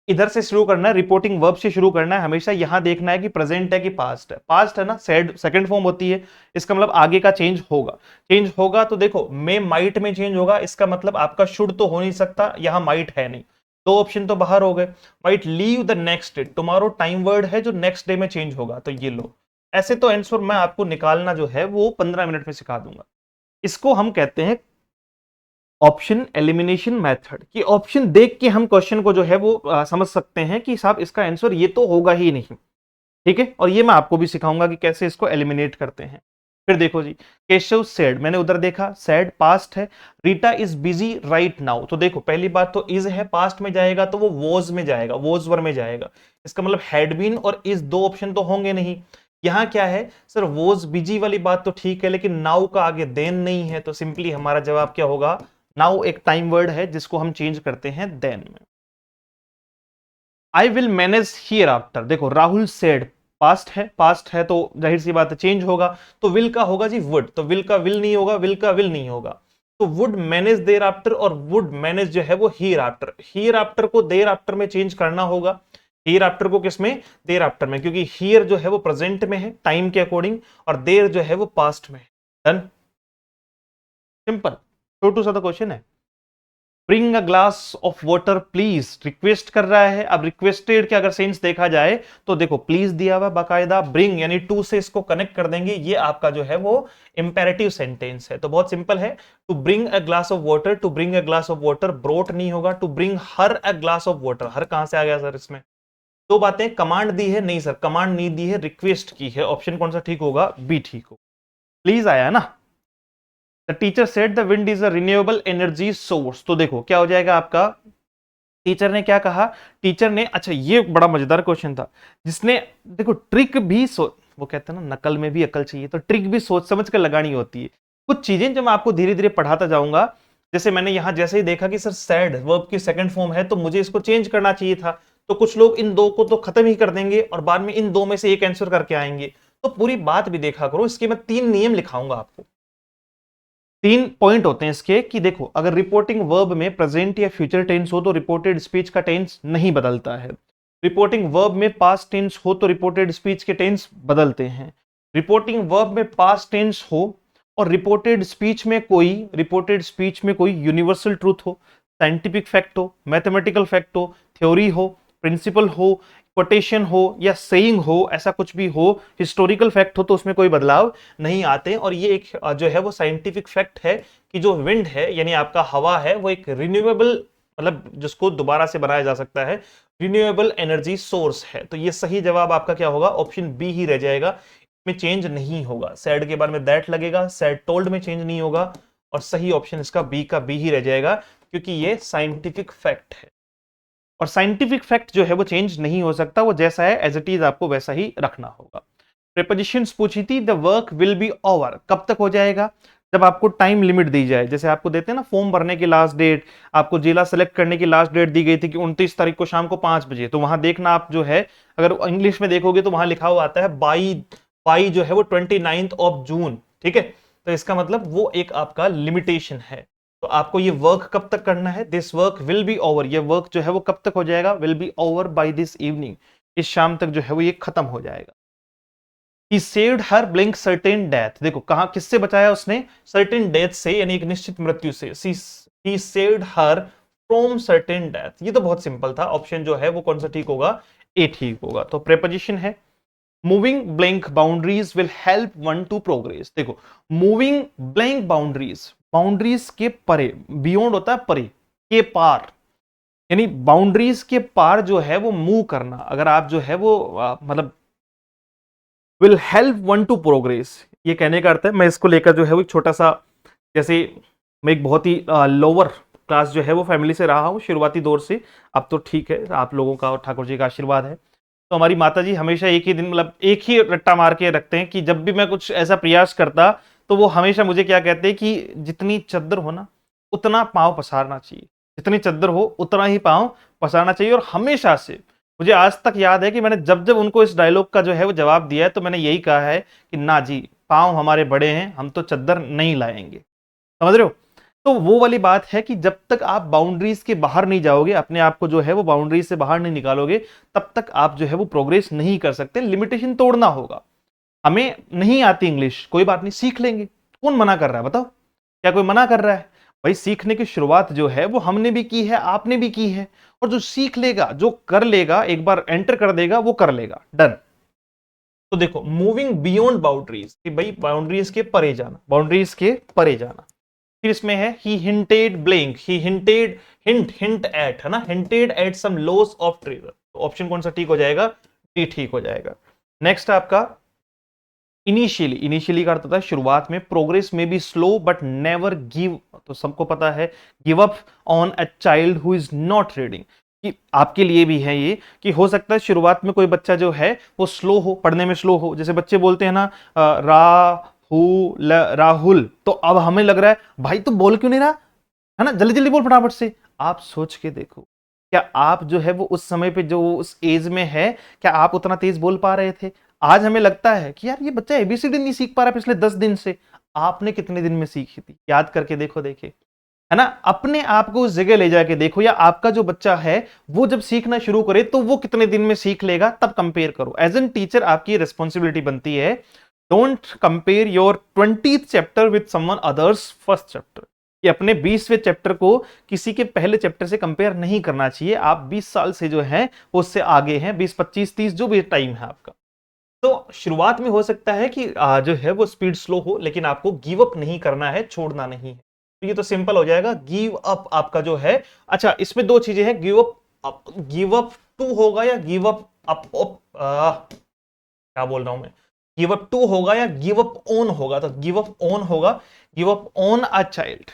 इधर से शुरू करना है, रिपोर्टिंग वर्ब से शुरू करना है। हमेशा यहां देखना है कि प्रेजेंट है कि पास्ट है। पास्ट है ना, सेड सेकंड फॉर्म होती है, इसका मतलब आगे का चेंज होगा। चेंज होगा तो देखो, मे माइट में चेंज होगा, इसका मतलब आपका शुड तो हो नहीं सकता, यहां माइट है नहीं, दो ऑप्शन तो बाहर हो गए। Might leave the next day, tomorrow time word है जो नेक्स्ट डे में चेंज होगा, तो ये लो। ऐसे तो आंसर मैं आपको निकालना जो है वो 15 मिनट में सिखा दूंगा। इसको हम कहते हैं ऑप्शन एलिमिनेशन मेथड, कि ऑप्शन देख के हम क्वेश्चन को जो है वो समझ सकते हैं कि साहब इसका आंसर ये तो होगा ही नहीं। ठीक है, और ये मैं आपको भी सिखाऊंगा कि कैसे इसको एलिमिनेट करते हैं। फिर देखो जी, केशव सेड, मैंने उधर देखा, सेड पास्ट है, Rita is busy right now, तो देखो पहली बात तो इज है, पास्ट में जाएगा तो वो वॉज में जाएगा, वॉज वर में जाएगा, इसका मतलब हैड बीन और इज दो ऑप्शन तो होंगे नहीं। यहां क्या है सर, वॉज बिजी वाली बात तो ठीक है, लेकिन नाउ का आगे देन नहीं है, तो सिंपली हमारा जवाब क्या होगा, नाउ एक टाइम वर्ड है जिसको हम चेंज करते हैं देन में। I will manage here after, देखो राहुल सेड, पास्ट है, पास्ट है तो जाहिर सी बात है चेंज होगा, तो विल का होगा जी वुड, तो विल का विल नहीं होगा, विल का विल नहीं होगा, तो वुड मैनेज देयर आफ्टर, और वुड मैनेज जो है वो हियर आफ्टर, हियर आफ्टर को देयर आफ्टर में चेंज करना होगा। हियर आफ्टर को किसमें, देयर आफ्टर में, क्योंकि हियर जो है वो प्रेजेंट में है टाइम के अकॉर्डिंग, और देयर जो है वो पास्ट में है। डन, सिंपल, छोटू सा तो क्वेश्चन है। Bring a glass of water please, request कर रहा है। अब रिक्वेस्टेड के अगर सेंस देखा जाए तो देखो प्लीज दिया हुआ बाकायदा, ब्रिंग यानी टू से इसको कनेक्ट कर देंगे, ये आपका जो है वो इंपेरेटिव सेंटेंस है, तो बहुत सिंपल है। To bring a glass of water, to bring a glass of water, brought नहीं होगा, to bring her a glass of water, her कहां से आ गया सर इसमें, दो बातें, कमांड दी है, नहीं सर कमांड नहीं दी है, रिक्वेस्ट की है, ऑप्शन कौन सा ठीक होगा, बी ठीक हो, प्लीज आया ना। The teacher said the wind is a renewable energy source, तो देखो क्या हो जाएगा आपका, टीचर ने क्या कहा, टीचर ने, अच्छा ये बड़ा मजेदार क्वेश्चन था, जिसने देखो ट्रिक भी वो कहते हैं ना नकल में भी अकल चाहिए, तो ट्रिक भी सोच समझ कर लगानी होती है। कुछ चीजें जो मैं आपको धीरे धीरे पढ़ाता जाऊंगा, जैसे मैंने यहां जैसे ही देखा कि सर सैड वर्ब की सेकंड फॉर्म है तो मुझे इसको चेंज करना चाहिए था, तो कुछ लोग इन दो को तो खत्म ही कर देंगे और बाद में इन दो में से एक आंसर करके आएंगे, तो पूरी बात भी देखा करो। इसके मैं 3 नियम लिखाऊंगा आपको, 3 पॉइंट होते हैं इसके, कि देखो अगर रिपोर्टिंग वर्ब में प्रेजेंट या फ्यूचर टेंस हो तो रिपोर्टेड स्पीच का टेंस नहीं बदलता है। रिपोर्टिंग वर्ब में पास्ट टेंस हो तो रिपोर्टेड स्पीच के टेंस बदलते हैं। रिपोर्टिंग वर्ब में पास्ट टेंस हो और रिपोर्टेड स्पीच में कोई यूनिवर्सल ट्रूथ हो, साइंटिफिक फैक्ट हो, मैथमेटिकल फैक्ट हो, थ्योरी हो, प्रिंसिपल हो, कोटेशन हो या सेइंग हो, ऐसा कुछ भी हो, हिस्टोरिकल फैक्ट हो, तो उसमें कोई बदलाव नहीं आते। और ये एक जो है वो साइंटिफिक फैक्ट है कि जो विंड है यानी आपका हवा है वो एक रिन्यूएबल, मतलब जिसको दोबारा से बनाया जा सकता है, रिन्यूएबल एनर्जी सोर्स है। तो ये सही जवाब आपका क्या होगा, ऑप्शन बी ही रह जाएगा, इसमें चेंज नहीं होगा। सैड के बाद में दैट लगेगा, सैड टोल्ड में चेंज नहीं होगा, और सही ऑप्शन इसका बी का बी ही रह जाएगा, क्योंकि ये साइंटिफिक फैक्ट है और साइंटिफिक फैक्ट जो है वो चेंज नहीं हो सकता, वो जैसा है एज इट इज आपको वैसा ही रखना होगा। प्रीपोजिशंस पूछी थी, the work will be over, कब तक हो जाएगा? जब आपको टाइम लिमिट दी जाए, जैसे आपको देते हैं ना फॉर्म भरने की लास्ट डेट, आपको जिला सेलेक्ट करने की लास्ट डेट दी गई थी कि 29 तारीख को शाम को 5 बजे, तो वहां देखना आप जो है, अगर इंग्लिश में देखोगे तो वहां लिखा हुआ आता है बाई जो है वो 29th ऑफ जून, ठीक है। तो इसका मतलब वो एक आपका लिमिटेशन है। तो आपको ये वर्क कब तक करना है? This work will be over, ये वर्क जो है वो कब तक हो जाएगा? Will be over by this evening, इस शाम तक जो है वो ये खत्म हो जाएगा। He saved her blank certain death, देखो कहा किससे बचाया उसने? certain death से, यानी एक निश्चित मृत्यु से। He saved her from certain death, ये तो बहुत सिंपल था, ऑप्शन जो है वो कौन सा ठीक होगा? ए ठीक होगा। तो प्रेपोजिशन है moving blank boundaries will help one two progress, देखो मूविंग ब्लैंक बाउंड्रीज, बाउंड्रीज के परे, बियॉन्ड होता है परे, के पार, यानी बाउंड्रीज के पार जो है वो मूव करना, अगर आप जो है वो मतलब will help one two progress, ये कहने का अर्थ है। मैं इसको लेकर जो है वो एक छोटा सा, जैसे मैं एक बहुत ही लोअर क्लास जो है वो फैमिली से रहा हूँ शुरुआती दौर से, अब तो ठीक है आप लोगों का और ठाकुर जी का आशीर्वाद है। तो हमारी माता जी हमेशा एक ही दिन, मतलब एक ही रट्टा मार के रखते हैं कि जब भी मैं कुछ ऐसा प्रयास करता तो वो हमेशा मुझे क्या कहते हैं कि जितनी चद्दर हो ना उतना पाँव पसारना चाहिए, जितनी चद्दर हो उतना ही पाँव पसारना चाहिए। और हमेशा से मुझे आज तक याद है कि मैंने जब जब उनको इस डायलॉग का जो है वो जवाब दिया है तो मैंने यही कहा है कि ना जी, पाँव हमारे बड़े हैं, हम तो चद्दर नहीं लाएंगे, समझ रहे हो। तो वो वाली बात है कि जब तक आप बाउंड्रीज के बाहर नहीं जाओगे, अपने आप को जो है वो बाउंड्रीज से बाहर नहीं निकालोगे, तब तक आप जो है वो प्रोग्रेस नहीं कर सकते। लिमिटेशन तोड़ना होगा। हमें नहीं आती इंग्लिश, कोई बात नहीं, सीख लेंगे, कौन मना कर रहा है बताओ? क्या कोई मना कर रहा है? भाई सीखने की शुरुआत जो है वो हमने भी की है, आपने भी की है, और जो सीख लेगा, जो कर लेगा, एक बार एंटर कर देगा वो कर लेगा, डन। तो देखो मूविंग बियॉन्ड बाउंड्रीज, कि भाई बाउंड्रीज के परे जाना, बाउंड्रीज के परे जाना। फिर इसमें है he hinted blank, he hinted, hint at, है ना, hinted at some loss of treasure, तो ऑप्शन कौन सा ठीक हो जाएगा? डी ठीक हो जाएगा। नेक्स्ट आपका इनिशियली, इनिशियली का अर्थ होता है शुरुआत में, प्रोग्रेस में be slow but never give, तो सबको पता है give up on a child who is not reading, कि आपके लिए भी है ये, कि हो सकता है शुरुआत में कोई बच्चा जो है वो स्लो हो, पढ़ने में स्लो हो, जैसे बच्चे बोलते हैं ना राहुल, तो अब हमें लग रहा है भाई तो बोल क्यों नहीं रहा, है ना, जल्दी जल्दी बोल फटाफट से। आप सोच के देखो, क्या आप जो है वो उस समय पे जो उस एज में है, क्या आप उतना तेज बोल पा रहे थे? आज हमें लगता है कि यार ये बच्चा एबीसीडी नहीं सीख पा रहा पिछले 10 दिन से, आपने कितने दिन में सीखी थी? याद करके देखो, देखे, है ना, अपने आप को उस जगह ले जाके देखो, या आपका जो बच्चा है वो जब सीखना शुरू करे तो वो कितने दिन में सीख लेगा, तब कंपेयर करो। एज एन टीचर आपकी रिस्पॉन्सिबिलिटी बनती है, don't compare your 20th chapter with someone others first chapter, कि अपने 20वें चैप्टर को किसी के पहले चैप्टर से कंपेयर नहीं करना चाहिए। आप 20 साल से जो है वो उससे आगे हैं, 20, 25, 30 जो भी टाइम है आपका। तो शुरुआत में हो सकता है कि जो है वो स्पीड स्लो हो, लेकिन आपको गिव अप नहीं करना है, छोड़ना नहीं है। तो ये तो सिंपल हो जाएगा, गिव अप आपका जो है। अच्छा, इसमें दो चीजें हैं, गिव अप टू होगा या गिव अप क्या बोल रहा हूं मैं, गिव अप टू होगा या गिव अप ऑन होगा? तो गिव अप ऑन होगा, give up on a child.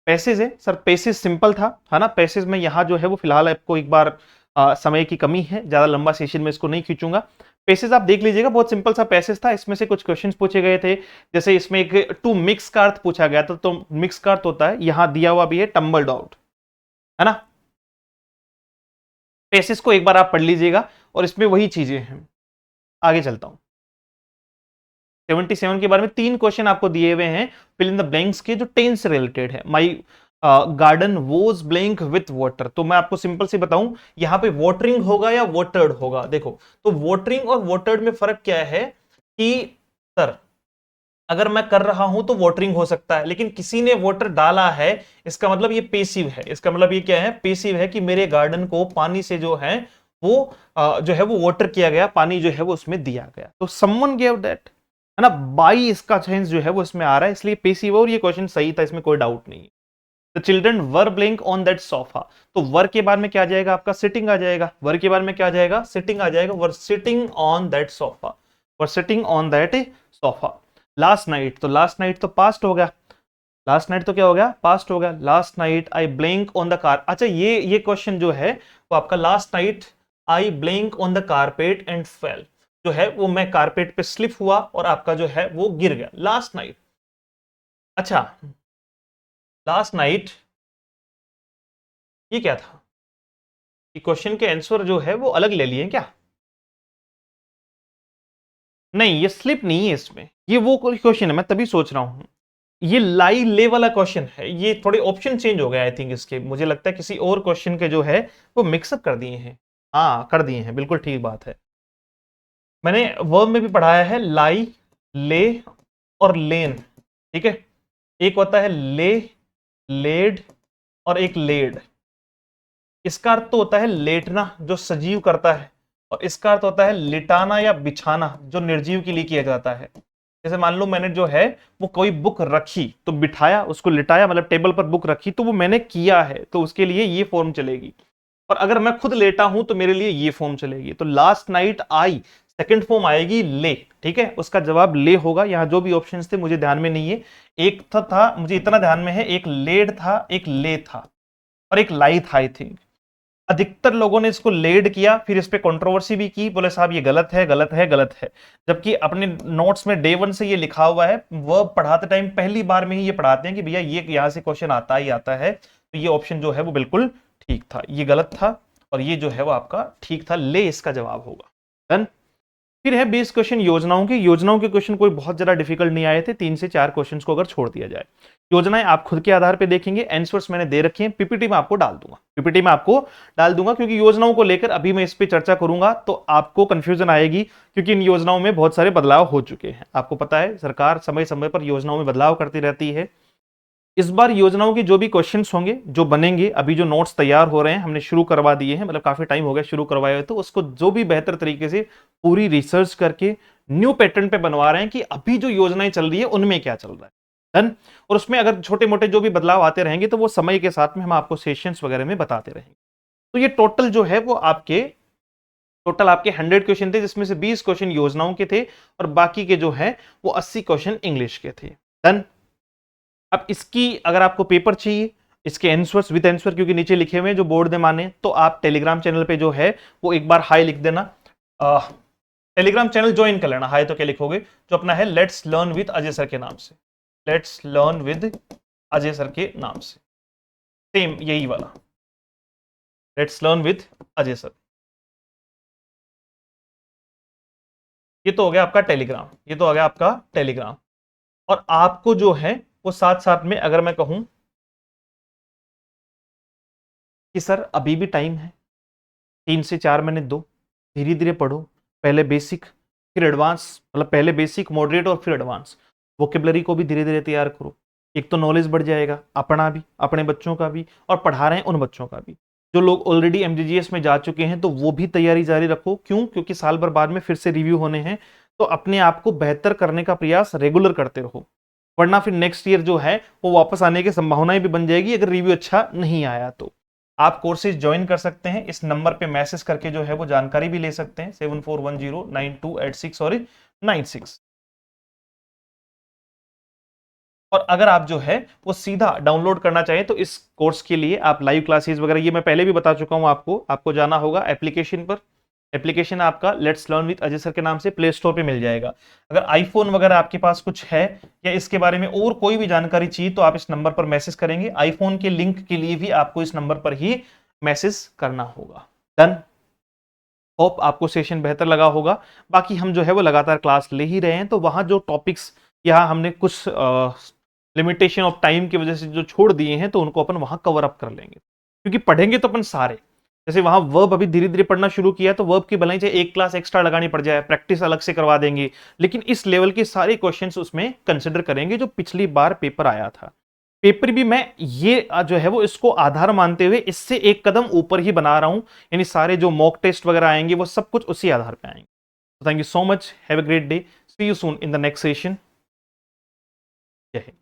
Passage है सर, पैसेज सिंपल था, है ना, पैसेज में यहां जो है वो फिलहाल आपको एक बार समय की कमी है, ज्यादा लंबा सेशन में इसको नहीं खींचूंगा। पैसेज आप देख लीजिएगा, बहुत सिंपल सा पैसेज था, इसमें से कुछ क्वेश्चंस पूछे गए थे। जैसे इसमें एक टू मिक्स का अर्थ पूछा गया था, तो मिक्स का अर्थ होता है, यहां दिया हुआ भी है टम्बल्ड आउट, है ना। पैसेज को एक बार आप पढ़ लीजिएगा और इसमें वही चीजें हैं। आगे चलता हूं, 77 के बारे में 3 क्वेश्चन आपको दिए हुए हैं, फिल इन द ब्लैंक्स के, जो टेंस से रिलेटेड है। माई garden was blank with water, तो मैं आपको सिंपल से बताऊं, यहां पे वाटरिंग होगा या वाटर्ड होगा? देखो, तो वाटरिंग और वाटर्ड में फर्क क्या है कि सर अगर मैं कर रहा हूं तो वाटरिंग हो सकता है, लेकिन किसी ने वाटर डाला है, इसका मतलब ये पेसिव है। इसका मतलब ये क्या है? पेसिव है, कि मेरे गार्डन को पानी से जो है वो जो है वो वाटर किया गया, पानी जो है वो उसमें दिया गया। तो समवन गिव दैट, है ना, बाई इसका सेंस जो है वो इसमें आ रहा है, इसलिए पेसिव, और ये क्वेश्चन सही था, इसमें कोई डाउट नहीं है। The children were blank on that sofa, तो वर के बाद में क्या आ जाएगा आपका? सिटिंग आ जाएगा। वर के बाद में क्या आ जाएगा? सिटिंग आ जाएगा। Were sitting on that sofa, were sitting on that sofa. Last night, तो लास्ट नाइट तो पास्ट हो गया, लास्ट नाइट तो क्या हो गया, पास्ट हो गया। Last night I blink on the car, अच्छा ये क्वेश्चन जो है वो आपका last night I blink on the carpet and fail, जो है वो मैं कारपेट पे स्लिप हुआ और आपका जो है वो गिर गया लास्ट नाइट। अच्छा लास्ट नाइट ये क्या था, ये क्वेश्चन के आंसर जो है वो अलग ले लिए क्या? नहीं ये स्लिप नहीं है इसमें, ये वो क्वेश्चन है, मैं तभी सोच रहा हूं ये लाई ले वाला क्वेश्चन है, ये थोड़े ऑप्शन चेंज हो गए आई थिंक इसके, मुझे लगता है किसी और क्वेश्चन के जो है वो मिक्सअप कर दिए हैं। हाँ कर दिए हैं, बिल्कुल ठीक बात है। मैंने वर्ब में भी पढ़ाया है लाई, ले और लेन, ठीक है। एक होता है ले, लेड और एक लेड। इसका अर्थ तो होता है लेटना जो सजीव करता है, और इसका अर्थ होता है लिटाना या बिछाना जो निर्जीव के लिए किया जाता है। जैसे मान लो मैंने जो है वो कोई बुक रखी तो बिठाया, उसको लिटाया मतलब टेबल पर बुक रखी तो वो मैंने किया है, तो उसके लिए ये फॉर्म चलेगी। और अगर मैं खुद लेटा हूं तो मेरे लिए ये फॉर्म चलेगी। तो last night I second form आएगी ले, ठीक है, उसका जवाब ले होगा। यहां जो भी ऑप्शंस थे मुझे ध्यान में नहीं है, एक था मुझे इतना ध्यान में है, एक लेड था, एक ले था और एक लाई था आई थिंक। अधिकतर लोगों ने इसको लेड किया, फिर इस पे कंट्रोवर्सी भी की, बोले साहब ये गलत है गलत है गलत है, जबकि अपने नोट्स में डे वन से ये लिखा हुआ है। वर्ब पढ़ाते टाइम पहली बार में ही ये पढ़ाते हैं कि भैया ये यहां से क्वेश्चन आता ही आता है, तो ये ऑप्शन जो है वो बिल्कुल ठीक था, ये गलत था और ये जो है वो आपका ठीक था, ले इसका जवाब होगा। डन। फिर है बेस क्वेश्चन योजनाओं के। योजनाओं के क्वेश्चन कोई बहुत ज्यादा डिफिकल्ट नहीं आए थे, 3 से 4 क्वेश्चन को अगर छोड़ दिया जाए। योजनाएं आप खुद के आधार पे देखेंगे, आंसर्स मैंने दे रखे हैं, पीपीटी में आपको डाल दूंगा, पीपीटी में आपको डाल दूंगा, क्योंकि योजनाओं को लेकर अभी मैं इस पे चर्चा करूंगा तो आपको कंफ्यूजन आएगी, क्योंकि इन योजनाओं में बहुत सारे बदलाव हो चुके हैं। आपको पता है सरकार समय समय पर योजनाओं में बदलाव करती रहती है। इस बार योजनाओं के जो भी क्वेश्चंस होंगे जो बनेंगे, अभी जो नोट्स तैयार हो रहे हैं हमने शुरू करवा दिए हैं, मतलब काफी टाइम हो गया शुरू करवाए हुए, तो उसको जो भी बेहतर तरीके से पूरी रिसर्च करके न्यू पैटर्न पे बनवा रहे हैं कि अभी जो योजनाएं चल रही है उनमें क्या चल रहा है। डन। और उसमें अगर छोटे मोटे जो भी बदलाव आते रहेंगे तो वो समय के साथ में हम आपको सेशंस वगैरह में बताते रहेंगे। तो ये टोटल जो है वो टोटल आपके 100 क्वेश्चन थे, जिसमें से 20 क्वेश्चन योजनाओं के थे और बाकी के जो है वो 80 क्वेश्चन इंग्लिश के थे। डन। अब इसकी अगर आपको पेपर चाहिए, इसके आंसर्स विद आंसर क्योंकि नीचे लिखे हुए हैं जो बोर्ड ने माने, तो आप टेलीग्राम चैनल पे जो है वो एक बार हाई लिख देना। टेलीग्राम चैनल ज्वाइन कर लेना, हाई तो क्या लिखोगे, जो अपना है let's learn with Ajay sir के नाम से, let's learn with Ajay sir के नाम से, सेम यही वाला let's learn with Ajay sir. ये तो हो गया आपका टेलीग्राम, ये तो हो गया आपका टेलीग्राम। और आपको जो है वो साथ साथ में अगर मैं कहूं कि सर अभी भी टाइम है, 3 से 4 महीने दो, धीरे धीरे पढ़ो, पहले बेसिक फिर एडवांस, मतलब पहले बेसिक मॉडरेट और फिर एडवांस। वोकेबलरी को भी धीरे धीरे तैयार करो, एक तो नॉलेज बढ़ जाएगा अपना भी, अपने बच्चों का भी, और पढ़ा रहे हैं उन बच्चों का भी। जो लोग ऑलरेडी एमजीजीएस में जा चुके हैं तो वो भी तैयारी जारी रखो, क्यों, क्योंकि साल भर बाद में फिर से रिव्यू होने हैं, तो अपने आप को बेहतर करने का प्रयास रेगुलर करते रहो, वरना फिर नेक्स्ट ईयर जो है वो वापस आने की संभावनाएं भी बन जाएगी अगर रिव्यू अच्छा नहीं आया तो। आप कोर्सेज ज्वाइन कर सकते हैं, इस नंबर पे मैसेज करके जो है वो जानकारी भी ले सकते हैं, 74109286 और 96। और अगर आप जो है वो सीधा डाउनलोड करना चाहें तो इस कोर्स के लिए आप लाइव क्लासेस वगैरह, ये मैं पहले भी बता चुका हूं आपको जाना होगा एप्लीकेशन पर। एप्लीकेशन आपका let's learn with Ajay sir के नाम से प्ले स्टोर पे मिल जाएगा। अगर आईफोन वगैरह आपके पास कुछ है या इसके बारे में और कोई भी जानकारी चाहिए तो आप इस नंबर पर मैसेज करेंगे। आईफोन के लिंक के लिए भी आपको इस नंबर पर ही मैसेज करना होगा। डन। होप आपको सेशन बेहतर लगा होगा। बाकी हम जो है वो लगातार क्लास ले ही रहे हैं, तो वहां जो टॉपिक्स यहाँ हमने कुछ लिमिटेशन ऑफ टाइम की वजह से जो छोड़ दिए हैं तो उनको अपन वहां कवर अप कर लेंगे, क्योंकि पढ़ेंगे तो अपन सारे। जैसे वहां वर्ब अभी धीरे धीरे पढ़ना शुरू किया तो वर्ब की भलाई चाहे एक क्लास एक्स्ट्रा लगानी पड़ जाए, प्रैक्टिस अलग से करवा देंगे, लेकिन इस लेवल के सारे क्वेश्चंस उसमें कंसिडर करेंगे जो पिछली बार पेपर आया था। पेपर भी मैं ये जो है वो इसको आधार मानते हुए इससे एक कदम ऊपर ही बना रहा हूं, यानी सारे जो मॉक टेस्ट वगैरह आएंगे वो सब कुछ उसी आधार पे आएंगे। Thank you so much, have a great day, see you soon in the next session. जय हिंद।